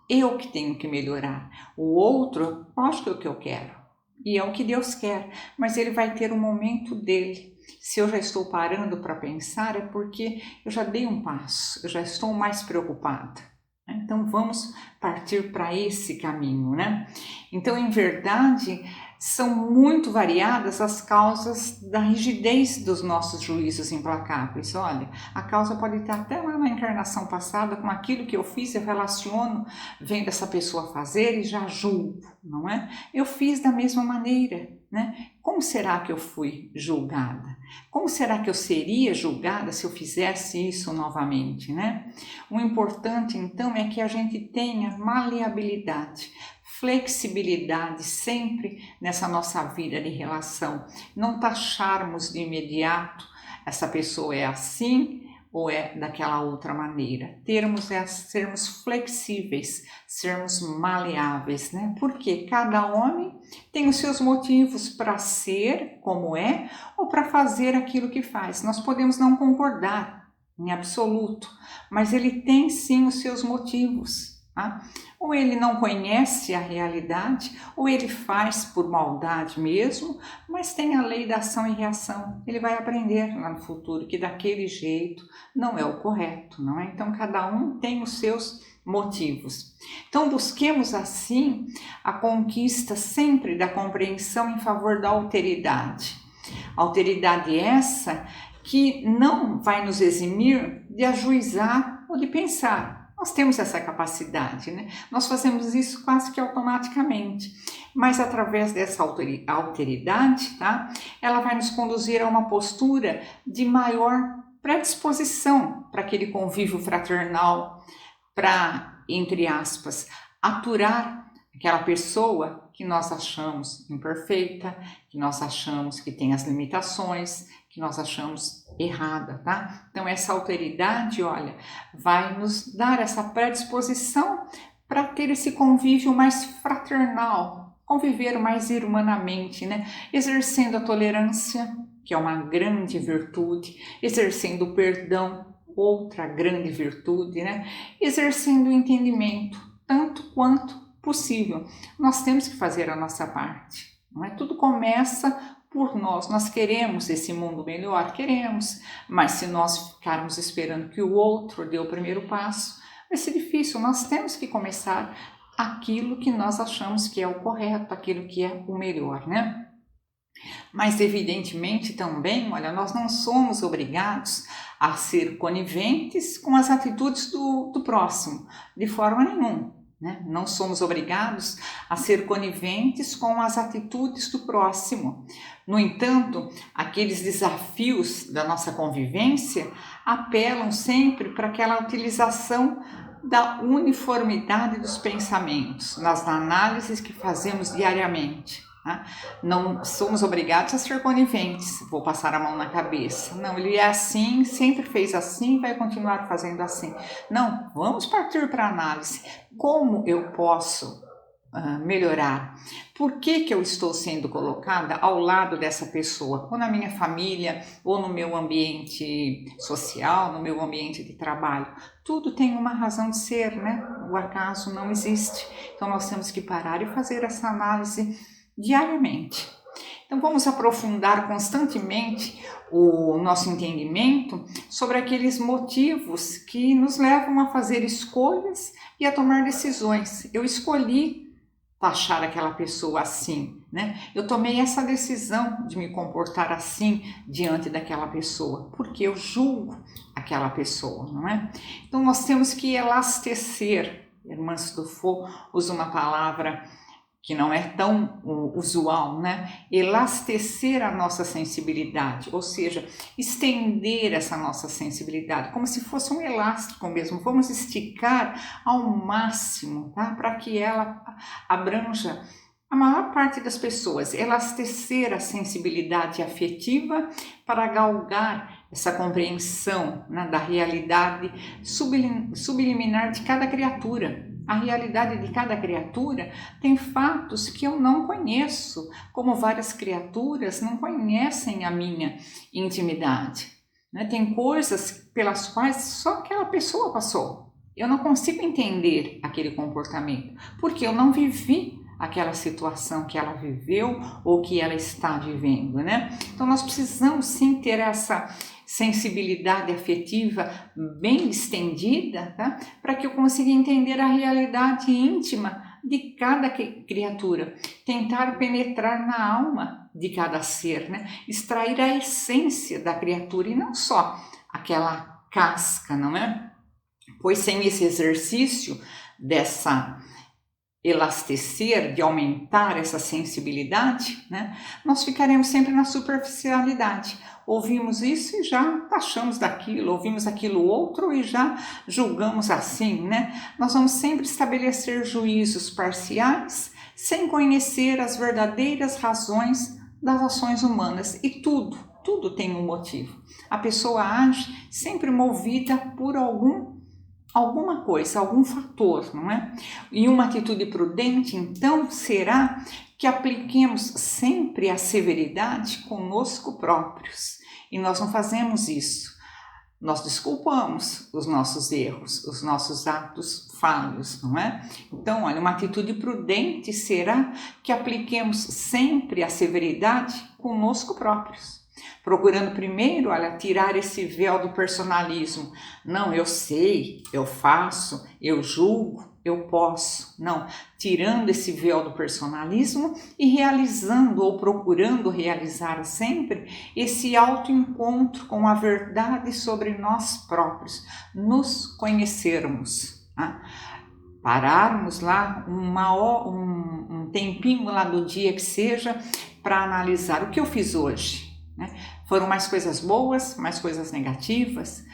eu que tenho que melhorar. O outro, lógico que é o que eu quero. E é o que Deus quer, mas ele vai ter um momento dele. Se eu já estou parando para pensar, é porque eu já dei um passo, eu já estou mais preocupada. Então, vamos partir para esse caminho, né? Então, em verdade, são muito variadas as causas da rigidez dos nossos juízos implacáveis. Olha, a causa pode estar até lá na encarnação passada, com aquilo que eu fiz, eu relaciono, vendo essa pessoa fazer e já julgo, não é? Eu fiz da mesma maneira, né? Como será que eu fui julgada? Como será que eu seria julgada se eu fizesse isso novamente, né? O importante, então, é que a gente tenha maleabilidade, flexibilidade sempre nessa nossa vida de relação. Não taxarmos de imediato, essa pessoa é assim ou é daquela outra maneira. Sermos flexíveis, sermos maleáveis, né? Porque cada homem tem os seus motivos para ser como é ou para fazer aquilo que faz. Nós podemos não concordar em absoluto, mas ele tem sim os seus motivos. Tá? Ou ele não conhece a realidade, ou ele faz por maldade mesmo, mas tem a lei da ação e reação. Ele vai aprender lá no futuro que daquele jeito não é o correto, não é? Então cada um tem os seus motivos. Então busquemos assim a conquista sempre da compreensão em favor da alteridade. Alteridade essa que não vai nos eximir de ajuizar ou de pensar. Nós temos essa capacidade, né? Nós fazemos isso quase que automaticamente, mas através dessa alteridade, tá? Ela vai nos conduzir a uma postura de maior predisposição para aquele convívio fraternal, para, entre aspas, aturar aquela pessoa que nós achamos imperfeita, que nós achamos que tem as limitações, que nós achamos errada, tá? Então essa alteridade, olha, vai nos dar essa predisposição para ter esse convívio mais fraternal, conviver mais irmanamente, né? Exercendo a tolerância, que é uma grande virtude, exercendo o perdão, outra grande virtude, né? Exercendo o entendimento, tanto quanto possível. Nós temos que fazer a nossa parte, não é? Tudo começa por nós queremos esse mundo melhor, queremos, mas se nós ficarmos esperando que o outro dê o primeiro passo, vai ser difícil. Nós temos que começar aquilo que nós achamos que é o correto, aquilo que é o melhor, né? Mas evidentemente também, olha, nós não somos obrigados a ser coniventes com as atitudes do próximo, de forma nenhuma. Né? Não somos obrigados a ser coniventes com as atitudes do próximo. No entanto, aqueles desafios da nossa convivência apelam sempre para aquela utilização da uniformidade dos pensamentos, nas análises que fazemos diariamente. Tá? Não somos obrigados a ser coniventes, vou passar a mão na cabeça. Não, ele é assim, sempre fez assim, vai continuar fazendo assim. Não, vamos partir para a análise. Como eu posso melhorar? Por que eu estou sendo colocada ao lado dessa pessoa? Ou na minha família, ou no meu ambiente social, no meu ambiente de trabalho. Tudo tem uma razão de ser, né? O acaso não existe. Então nós temos que parar e fazer essa análise diariamente. Então vamos aprofundar constantemente o nosso entendimento sobre aqueles motivos que nos levam a fazer escolhas e a tomar decisões. Eu escolhi taxar aquela pessoa assim, né? Eu tomei essa decisão de me comportar assim diante daquela pessoa, porque eu julgo aquela pessoa, não é? Então nós temos que elastecer. Irmã Stufo usa uma palavra que não é tão usual, né? Elastecer a nossa sensibilidade, ou seja, estender essa nossa sensibilidade, como se fosse um elástico mesmo. Vamos esticar ao máximo, tá? Para que ela abranja a maior parte das pessoas. Elastecer a sensibilidade afetiva para galgar essa compreensão, né, da realidade subliminar de cada criatura. A realidade de cada criatura tem fatos que eu não conheço, como várias criaturas não conhecem a minha intimidade. Né? Tem coisas pelas quais só aquela pessoa passou. Eu não consigo entender aquele comportamento, porque eu não vivi aquela situação que ela viveu ou que ela está vivendo, né? Então nós precisamos sim ter essa sensibilidade afetiva bem estendida, tá? Para que eu consiga entender a realidade íntima de cada criatura, tentar penetrar na alma de cada ser, né? Extrair a essência da criatura e não só aquela casca, não é? Pois sem esse exercício dessa elastecer, de aumentar essa sensibilidade, né, nós ficaremos sempre na superficialidade. Ouvimos isso e já taxamos daquilo, ouvimos aquilo outro e já julgamos assim, né? Nós vamos sempre estabelecer juízos parciais sem conhecer as verdadeiras razões das ações humanas. E tudo tem um motivo. A pessoa age sempre movida por alguma coisa, algum fator, não é? E uma atitude prudente, então, será que apliquemos sempre a severidade conosco próprios. E nós não fazemos isso. Nós desculpamos os nossos erros, os nossos atos falhos, não é? Então, olha, uma atitude prudente será que apliquemos sempre a severidade conosco próprios. Procurando primeiro, olha, tirar esse véu do personalismo. Não, eu sei, eu faço, eu julgo, eu posso. Não, tirando esse véu do personalismo e realizando ou procurando realizar sempre esse autoencontro com a verdade sobre nós próprios, nos conhecermos. Tá? Pararmos lá um tempinho lá do dia que seja para analisar o que eu fiz hoje. Né? Foram mais coisas boas, mais coisas negativas?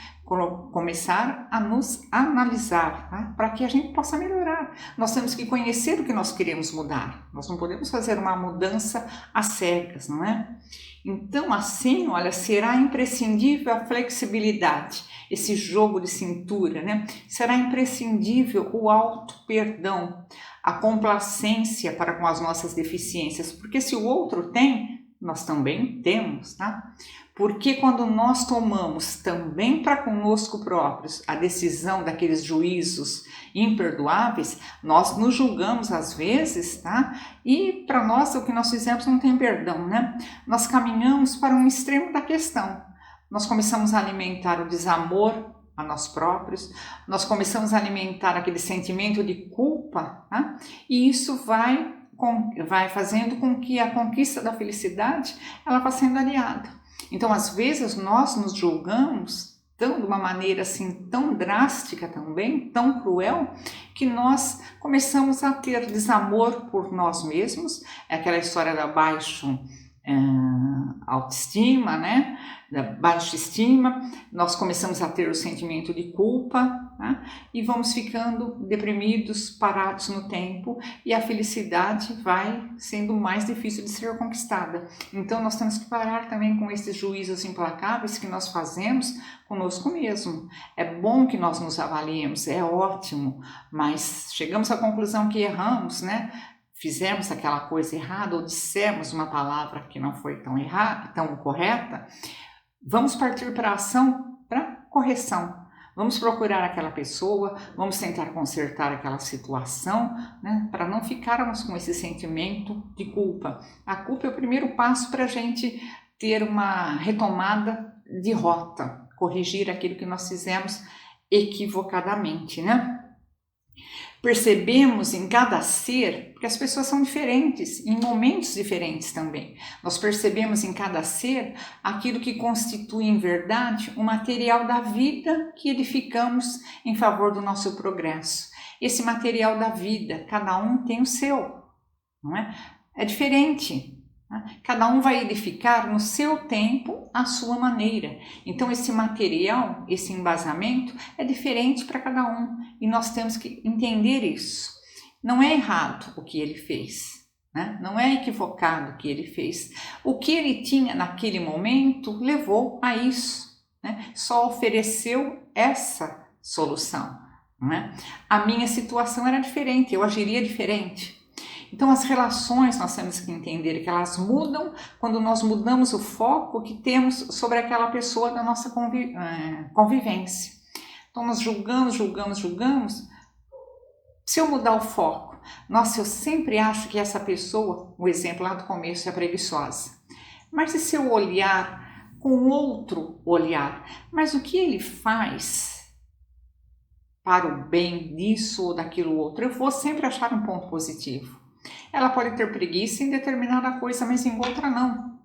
Começar a nos analisar, tá? Para que a gente possa melhorar. Nós temos que conhecer o que nós queremos mudar. Nós não podemos fazer uma mudança às cegas, não é? Então, assim, olha, será imprescindível a flexibilidade, esse jogo de cintura, né? Será imprescindível o auto-perdão, a complacência para com as nossas deficiências, porque se o outro tem, nós também temos, tá? Porque quando nós tomamos também para conosco próprios a decisão daqueles juízos imperdoáveis, nós nos julgamos às vezes, tá? E para nós o que nós fizemos não tem perdão, né? Nós caminhamos para um extremo da questão. Nós começamos a alimentar o desamor a nós próprios, nós começamos a alimentar aquele sentimento de culpa, tá? E isso vai vai fazendo com que a conquista da felicidade ela vá sendo aliada. Então, às vezes, nós nos julgamos de uma maneira assim tão drástica também, tão cruel, que nós começamos a ter desamor por nós mesmos. É aquela história da baixa autoestima, né? Da baixa estima. Nós começamos a ter o sentimento de culpa, né? E vamos ficando deprimidos, parados no tempo, e a felicidade vai sendo mais difícil de ser conquistada. Então nós temos que parar também com esses juízos implacáveis que nós fazemos conosco mesmo. É bom que nós nos avaliemos, é ótimo, mas chegamos à conclusão que erramos, né? Fizemos aquela coisa errada ou dissemos uma palavra que não foi tão errada, tão correta, vamos partir para a ação, para correção. Vamos procurar aquela pessoa, vamos tentar consertar aquela situação, né, para não ficarmos com esse sentimento de culpa. A culpa é o primeiro passo para a gente ter uma retomada de rota, corrigir aquilo que nós fizemos equivocadamente, né? Percebemos em cada ser, porque as pessoas são diferentes, em momentos diferentes também. Nós percebemos em cada ser aquilo que constitui em verdade o material da vida que edificamos em favor do nosso progresso. Esse material da vida, cada um tem o seu, não é? É diferente. Cada um vai edificar no seu tempo, à sua maneira. Então esse material, esse embasamento é diferente para cada um e nós temos que entender isso. Não é errado o que ele fez, né? Não é equivocado o que ele fez. O que ele tinha naquele momento levou a isso, né? Só ofereceu essa solução, né? A minha situação era diferente, eu agiria diferente. Então as relações nós temos que entender que elas mudam quando nós mudamos o foco que temos sobre aquela pessoa da nossa convivência. Então nós julgamos. Se eu mudar o foco, nossa, eu sempre acho que essa pessoa, o exemplo lá do começo, é preguiçosa. Mas e se eu olhar com outro olhar? Mas o que ele faz para o bem disso ou daquilo outro? Eu vou sempre achar um ponto positivo. Ela pode ter preguiça em determinada coisa, mas em outra não,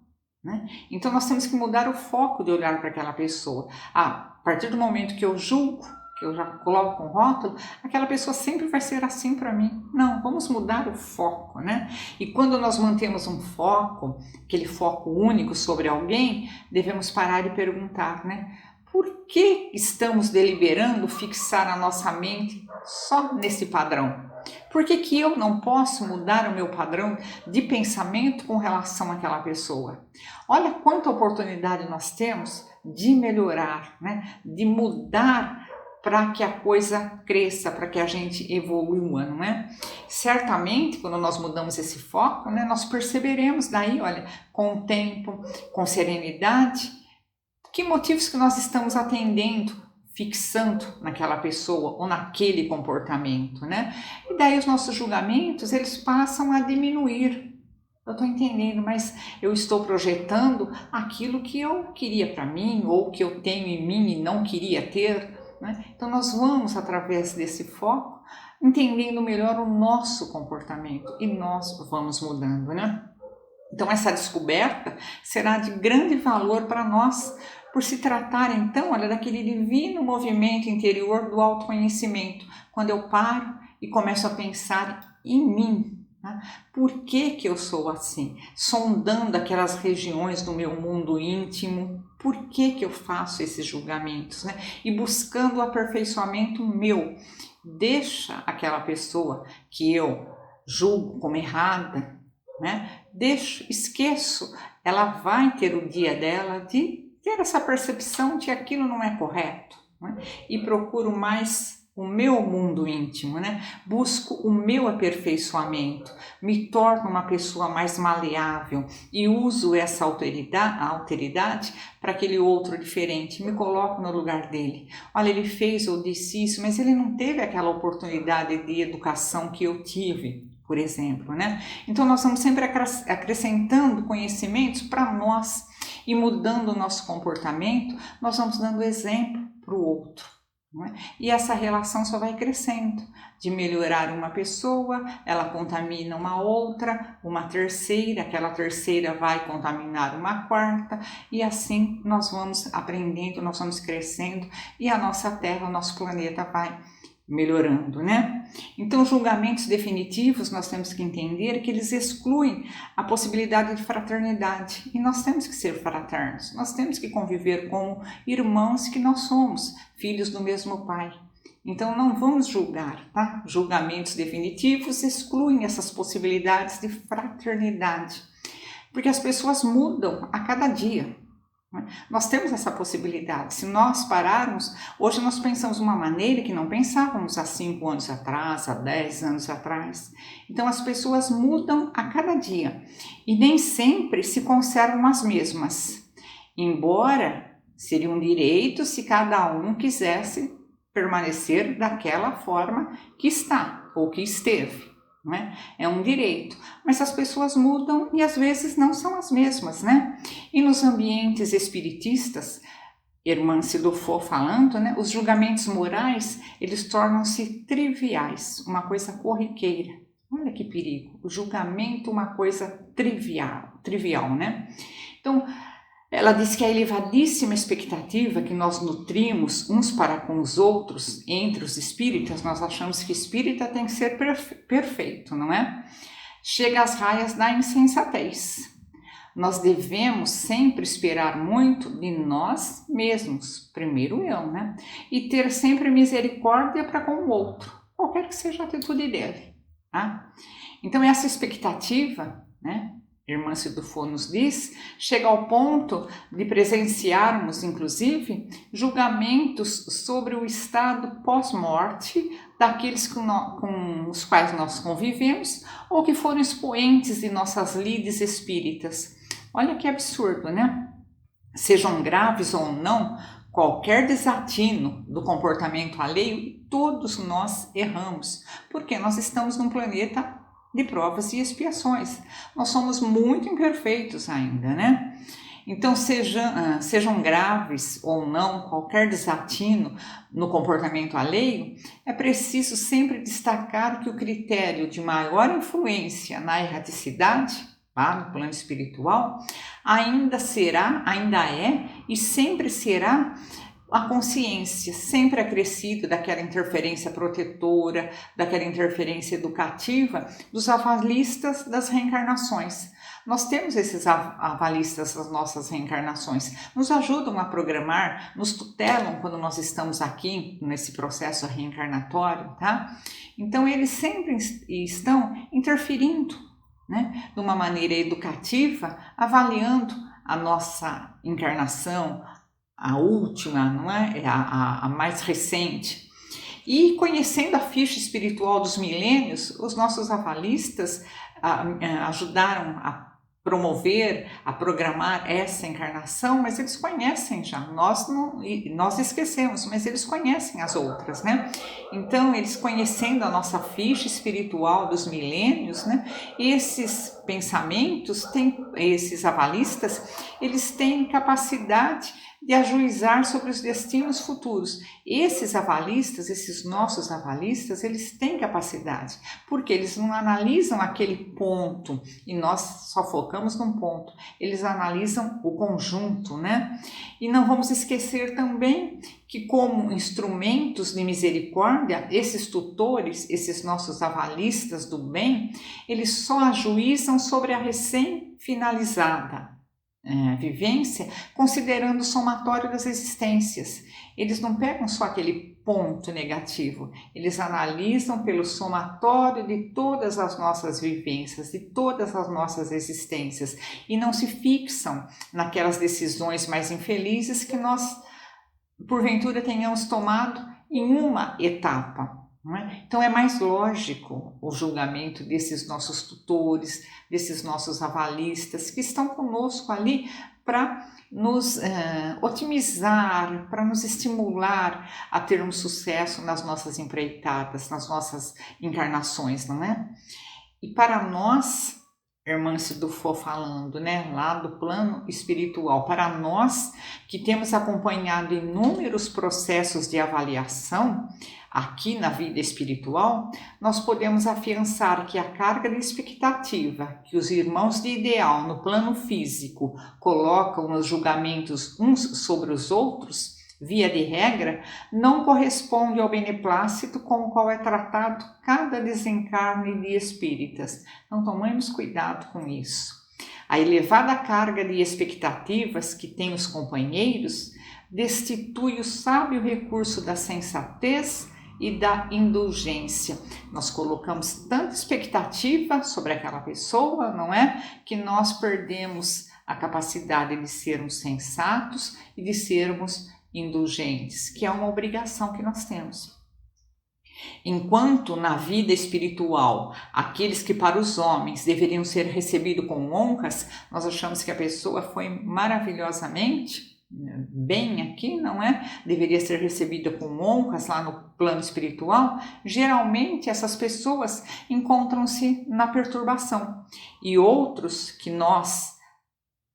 né? Então nós temos que mudar o foco de olhar para aquela pessoa. A partir do momento que eu julgo, que eu já coloco um rótulo, aquela pessoa sempre vai ser assim para mim. Não, vamos mudar o foco, né? E quando nós mantemos um foco, aquele foco único sobre alguém, devemos parar e perguntar, né? Por que estamos deliberando fixar a nossa mente só nesse padrão? Por que eu não posso mudar o meu padrão de pensamento com relação àquela pessoa? Olha quanta oportunidade nós temos de melhorar, né? De mudar para que a coisa cresça, para que a gente evolua, não é? Certamente, quando nós mudamos esse foco, né, nós perceberemos daí, olha, com o tempo, com serenidade, que motivos que nós estamos atendendo, fixando naquela pessoa ou naquele comportamento, né? E daí os nossos julgamentos, eles passam a diminuir. Eu estou entendendo, mas eu estou projetando aquilo que eu queria para mim ou que eu tenho em mim e não queria ter, né? Então nós vamos, através desse foco, entendendo melhor o nosso comportamento e nós vamos mudando, né? Então essa descoberta será de grande valor para nós, por se tratar, então, olha, daquele divino movimento interior do autoconhecimento, quando eu paro e começo a pensar em mim, né? Por que eu sou assim? Sondando aquelas regiões do meu mundo íntimo, por que eu faço esses julgamentos, né? E buscando o aperfeiçoamento meu. Deixa aquela pessoa que eu julgo como errada, né? Esqueço, ela vai ter o dia dela de ter essa percepção de que aquilo não é correto, né? E procuro mais o meu mundo íntimo, né? Busco o meu aperfeiçoamento, me torno uma pessoa mais maleável e uso essa alteridade para aquele outro diferente, me coloco no lugar dele. Olha, ele fez ou disse isso, mas ele não teve aquela oportunidade de educação que eu tive, por exemplo, né? Então nós vamos sempre acrescentando conhecimentos para nós e mudando o nosso comportamento, nós vamos dando exemplo para o outro. não é? E essa relação só vai crescendo, de melhorar uma pessoa, ela contamina uma outra, uma terceira, aquela terceira vai contaminar uma quarta, e assim nós vamos aprendendo, nós vamos crescendo, e a nossa Terra, o nosso planeta vai melhorando, né? Então, julgamentos definitivos, nós temos que entender que eles excluem a possibilidade de fraternidade. E nós temos que ser fraternos, nós temos que conviver como irmãos que nós somos, filhos do mesmo Pai. Então, não vamos julgar, tá? Julgamentos definitivos excluem essas possibilidades de fraternidade, porque as pessoas mudam a cada dia. Nós temos essa possibilidade. Se nós pararmos, hoje nós pensamos de uma maneira que não pensávamos há 5 anos atrás, há 10 anos atrás. Então as pessoas mudam a cada dia e nem sempre se conservam as mesmas. Embora seria um direito se cada um quisesse permanecer daquela forma que está ou que esteve. Não é? É um direito, mas as pessoas mudam e às vezes não são as mesmas, né? E nos ambientes espiritistas, Irmã Sidofo falando, né? Os julgamentos morais, eles tornam-se triviais, uma coisa corriqueira. Olha que perigo, o julgamento uma coisa trivial, né? Então, ela diz que a elevadíssima expectativa que nós nutrimos uns para com os outros, entre os espíritas, nós achamos que espírita tem que ser perfeito, não é? Chega às raias da insensatez. Nós devemos sempre esperar muito de nós mesmos, primeiro eu, né? E ter sempre misericórdia para com o outro, qualquer que seja a atitude dele, tá? Então essa expectativa, né? Irmã Sidofo nos diz, chega ao ponto de presenciarmos, inclusive, julgamentos sobre o estado pós-morte daqueles com os quais nós convivemos ou que foram expoentes de nossas lides espíritas. Olha que absurdo, né? Sejam graves ou não, qualquer desatino do comportamento alheio, todos nós erramos, porque nós estamos num planeta de provas e expiações. Nós somos muito imperfeitos ainda, né? Então, sejam graves ou não, qualquer desatino no comportamento alheio, é preciso sempre destacar que o critério de maior influência na erraticidade, tá, no plano espiritual, ainda é e sempre será a consciência, sempre acrescida daquela interferência protetora, daquela interferência educativa dos avalistas das reencarnações. Nós temos esses avalistas das nossas reencarnações, nos ajudam a programar, nos tutelam quando nós estamos aqui nesse processo reencarnatório, tá? Então eles sempre estão interferindo, né, de uma maneira educativa, avaliando a nossa encarnação, a última, não é? A mais recente. E conhecendo a ficha espiritual dos milênios, os nossos avalistas ajudaram a promover, a programar essa encarnação, mas eles conhecem já, nós esquecemos, mas eles conhecem as outras, né? Então, eles conhecendo a nossa ficha espiritual dos milênios, né? Esses pensamentos, esses avalistas, eles têm capacidade de ajuizar sobre os destinos futuros. Esses avalistas, esses nossos avalistas, eles têm capacidade, porque eles não analisam aquele ponto e nós só focamos num ponto, eles analisam o conjunto, né? E não vamos esquecer também que, como instrumentos de misericórdia, esses tutores, esses nossos avalistas do bem, eles só ajuizam sobre a recém-finalizada vivência, considerando o somatório das existências. Eles não pegam só aquele ponto negativo, eles analisam pelo somatório de todas as nossas vivências, de todas as nossas existências, e não se fixam naquelas decisões mais infelizes que nós, porventura, tenhamos tomado em uma etapa. Não é? Então é mais lógico o julgamento desses nossos tutores, desses nossos avalistas que estão conosco ali para nos otimizar, para nos estimular a termos sucesso nas nossas empreitadas, nas nossas encarnações, não é? E para nós, irmã Sidufo falando, né, lá do plano espiritual. Para nós que temos acompanhado inúmeros processos de avaliação aqui na vida espiritual, nós podemos afiançar que a carga de expectativa que os irmãos de ideal no plano físico colocam nos julgamentos uns sobre os outros, via de regra, não corresponde ao beneplácito com o qual é tratado cada desencarne de espíritas. Então, tomemos cuidado com isso. A elevada carga de expectativas que têm os companheiros destitui o sábio recurso da sensatez e da indulgência. Nós colocamos tanta expectativa sobre aquela pessoa, não é? Que nós perdemos a capacidade de sermos sensatos e de sermos indulgentes, que é uma obrigação que nós temos. Enquanto na vida espiritual, aqueles que para os homens deveriam ser recebidos com honras, nós achamos que a pessoa foi maravilhosamente bem aqui, não é? Deveria ser recebida com honras lá no plano espiritual. Geralmente essas pessoas encontram-se na perturbação, e outros que nós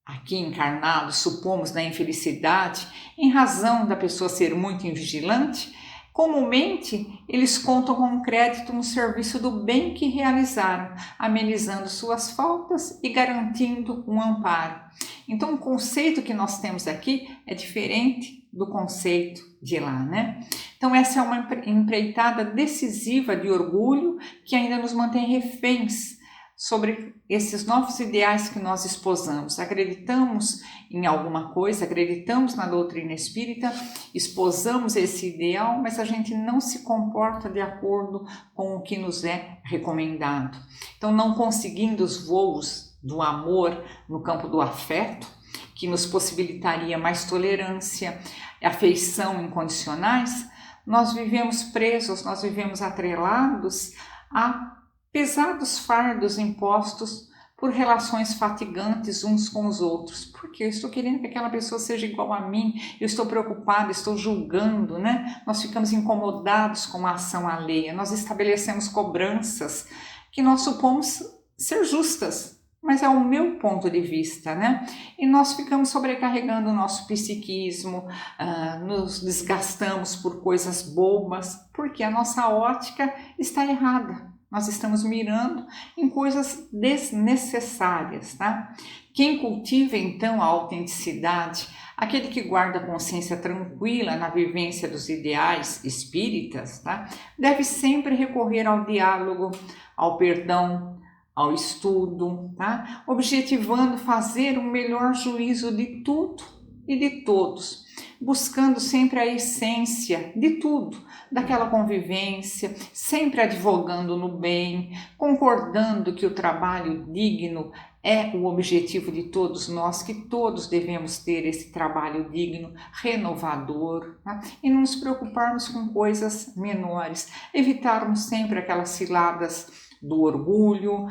aqui encarnados supomos na infelicidade, em razão da pessoa ser muito invigilante, comumente eles contam com crédito no serviço do bem que realizaram, amenizando suas faltas e garantindo um amparo. Então o conceito que nós temos aqui é diferente do conceito de lá, né? Então essa é uma empreitada decisiva de orgulho que ainda nos mantém reféns sobre esses novos ideais que nós esposamos. Acreditamos em alguma coisa, acreditamos na doutrina espírita, esposamos esse ideal, mas a gente não se comporta de acordo com o que nos é recomendado. Então, não conseguindo os voos do amor no campo do afeto, que nos possibilitaria mais tolerância, afeição incondicionais, nós vivemos presos, nós vivemos atrelados a pesados fardos impostos por relações fatigantes uns com os outros. Porque eu estou querendo que aquela pessoa seja igual a mim, eu estou preocupada, estou julgando, né? Nós ficamos incomodados com a ação alheia, nós estabelecemos cobranças que nós supomos ser justas, mas é o meu ponto de vista, né? E nós ficamos sobrecarregando o nosso psiquismo, nos desgastamos por coisas bobas, porque a nossa ótica está errada. Nós estamos mirando em coisas desnecessárias, tá? Quem cultiva então a autenticidade, aquele que guarda a consciência tranquila na vivência dos ideais espíritas, tá? Deve sempre recorrer ao diálogo, ao perdão, ao estudo, tá? Objetivando fazer um melhor juízo de tudo e de todos, buscando sempre a essência de tudo, daquela convivência, sempre advogando no bem, concordando que o trabalho digno é o objetivo de todos nós, que todos devemos ter esse trabalho digno, renovador, tá? E não nos preocuparmos com coisas menores, evitarmos sempre aquelas ciladas do orgulho,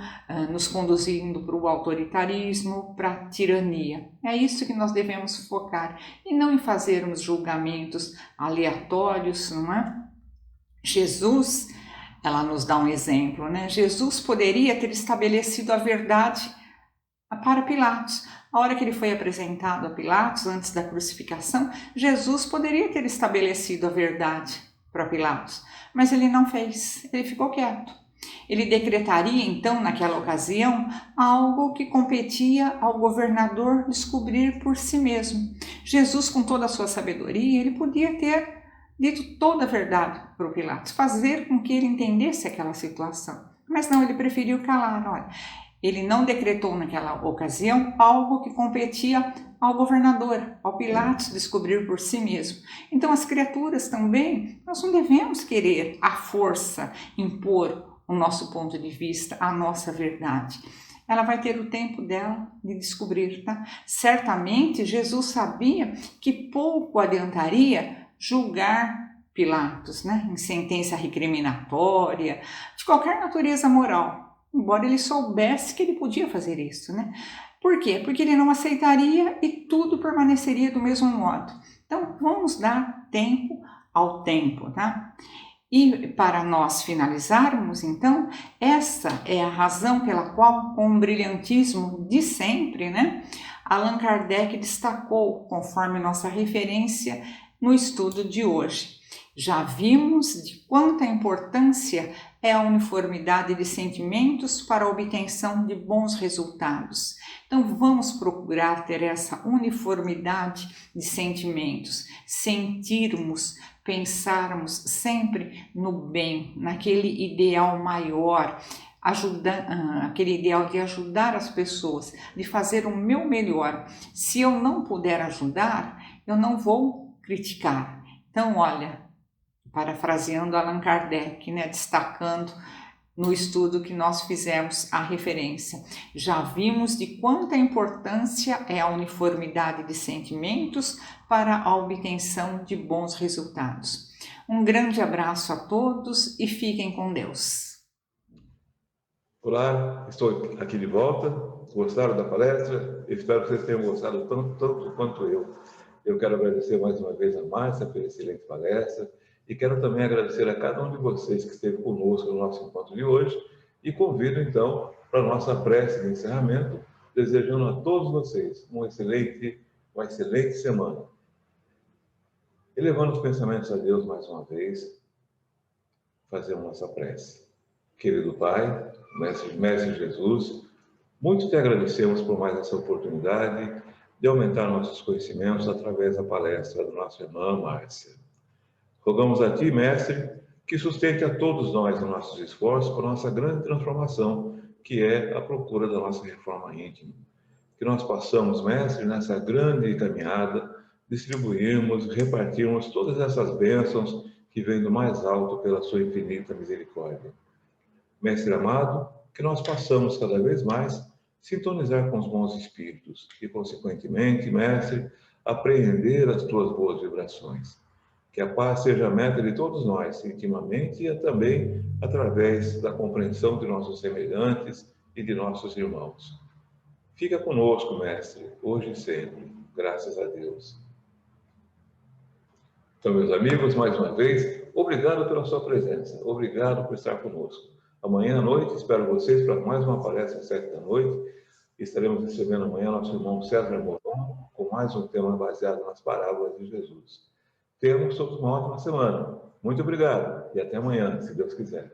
nos conduzindo para o autoritarismo, para a tirania. É isso que nós devemos focar, e não em fazermos julgamentos aleatórios, não é? Jesus, ela nos dá um exemplo, né? Jesus poderia ter estabelecido a verdade para Pilatos. A hora que ele foi apresentado a Pilatos, antes da crucificação, Jesus poderia ter estabelecido a verdade para Pilatos, mas ele não fez, ele ficou quieto. Ele decretaria então naquela ocasião algo que competia ao governador descobrir por si mesmo. Jesus, com toda a sua sabedoria, ele podia ter dito toda a verdade para o Pilatos, fazer com que ele entendesse aquela situação, mas não, ele preferiu calar. Olha, ele não decretou naquela ocasião algo que competia ao governador, ao Pilatos descobrir por si mesmo. Então as criaturas também, nós não devemos querer à força impor o nosso ponto de vista, a nossa verdade. Ela vai ter o tempo dela de descobrir, tá? Certamente Jesus sabia que pouco adiantaria julgar Pilatos, né? Em sentença recriminatória, de qualquer natureza moral, embora ele soubesse que ele podia fazer isso, né? Por quê? Porque ele não aceitaria e tudo permaneceria do mesmo modo. Então, vamos dar tempo ao tempo, tá? E para nós finalizarmos, então, essa é a razão pela qual, com o brilhantismo de sempre, né, Allan Kardec destacou, conforme nossa referência no estudo de hoje. Já vimos de quanta importância é a uniformidade de sentimentos para a obtenção de bons resultados. Então, vamos procurar ter essa uniformidade de sentimentos, sentirmos, pensarmos sempre no bem, naquele ideal maior, aquele ideal de ajudar as pessoas, de fazer o meu melhor. Se eu não puder ajudar, eu não vou criticar. Então, olha, parafraseando Allan Kardec, né, destacando no estudo que nós fizemos a referência, já vimos de quanta importância é a uniformidade de sentimentos para a obtenção de bons resultados. Um grande abraço a todos e fiquem com Deus. Olá, estou aqui de volta. Gostaram da palestra? Espero que vocês tenham gostado tanto quanto eu. Eu quero agradecer mais uma vez a Márcia pela excelente palestra e quero também agradecer a cada um de vocês que esteve conosco no nosso encontro de hoje e convido então para a nossa prece de encerramento, desejando a todos vocês uma excelente semana. Elevando os pensamentos a Deus mais uma vez, fazemos nossa prece. Querido Pai, Mestre Jesus, muito te agradecemos por mais essa oportunidade de aumentar nossos conhecimentos através da palestra da nossa irmã Márcia. Rogamos a Ti, Mestre, que sustente a todos nós em nossos esforços para a nossa grande transformação, que é a procura da nossa reforma íntima. Que nós possamos, Mestre, nessa grande caminhada, distribuirmos, repartirmos todas essas bênçãos que vêm do mais alto pela Sua infinita misericórdia. Mestre amado, que nós possamos cada vez mais sintonizar com os bons espíritos e, consequentemente, Mestre, apreender as Tuas boas vibrações. Que a paz seja a meta de todos nós, intimamente e também através da compreensão de nossos semelhantes e de nossos irmãos. Fica conosco, Mestre, hoje e sempre, graças a Deus. Então, meus amigos, mais uma vez, obrigado pela sua presença, obrigado por estar conosco. Amanhã à noite, espero vocês para mais uma palestra às 7h. Estaremos recebendo amanhã nosso irmão César Moron, com mais um tema baseado nas parábolas de Jesus. Tenham todos uma ótima semana. Muito obrigado e até amanhã, se Deus quiser.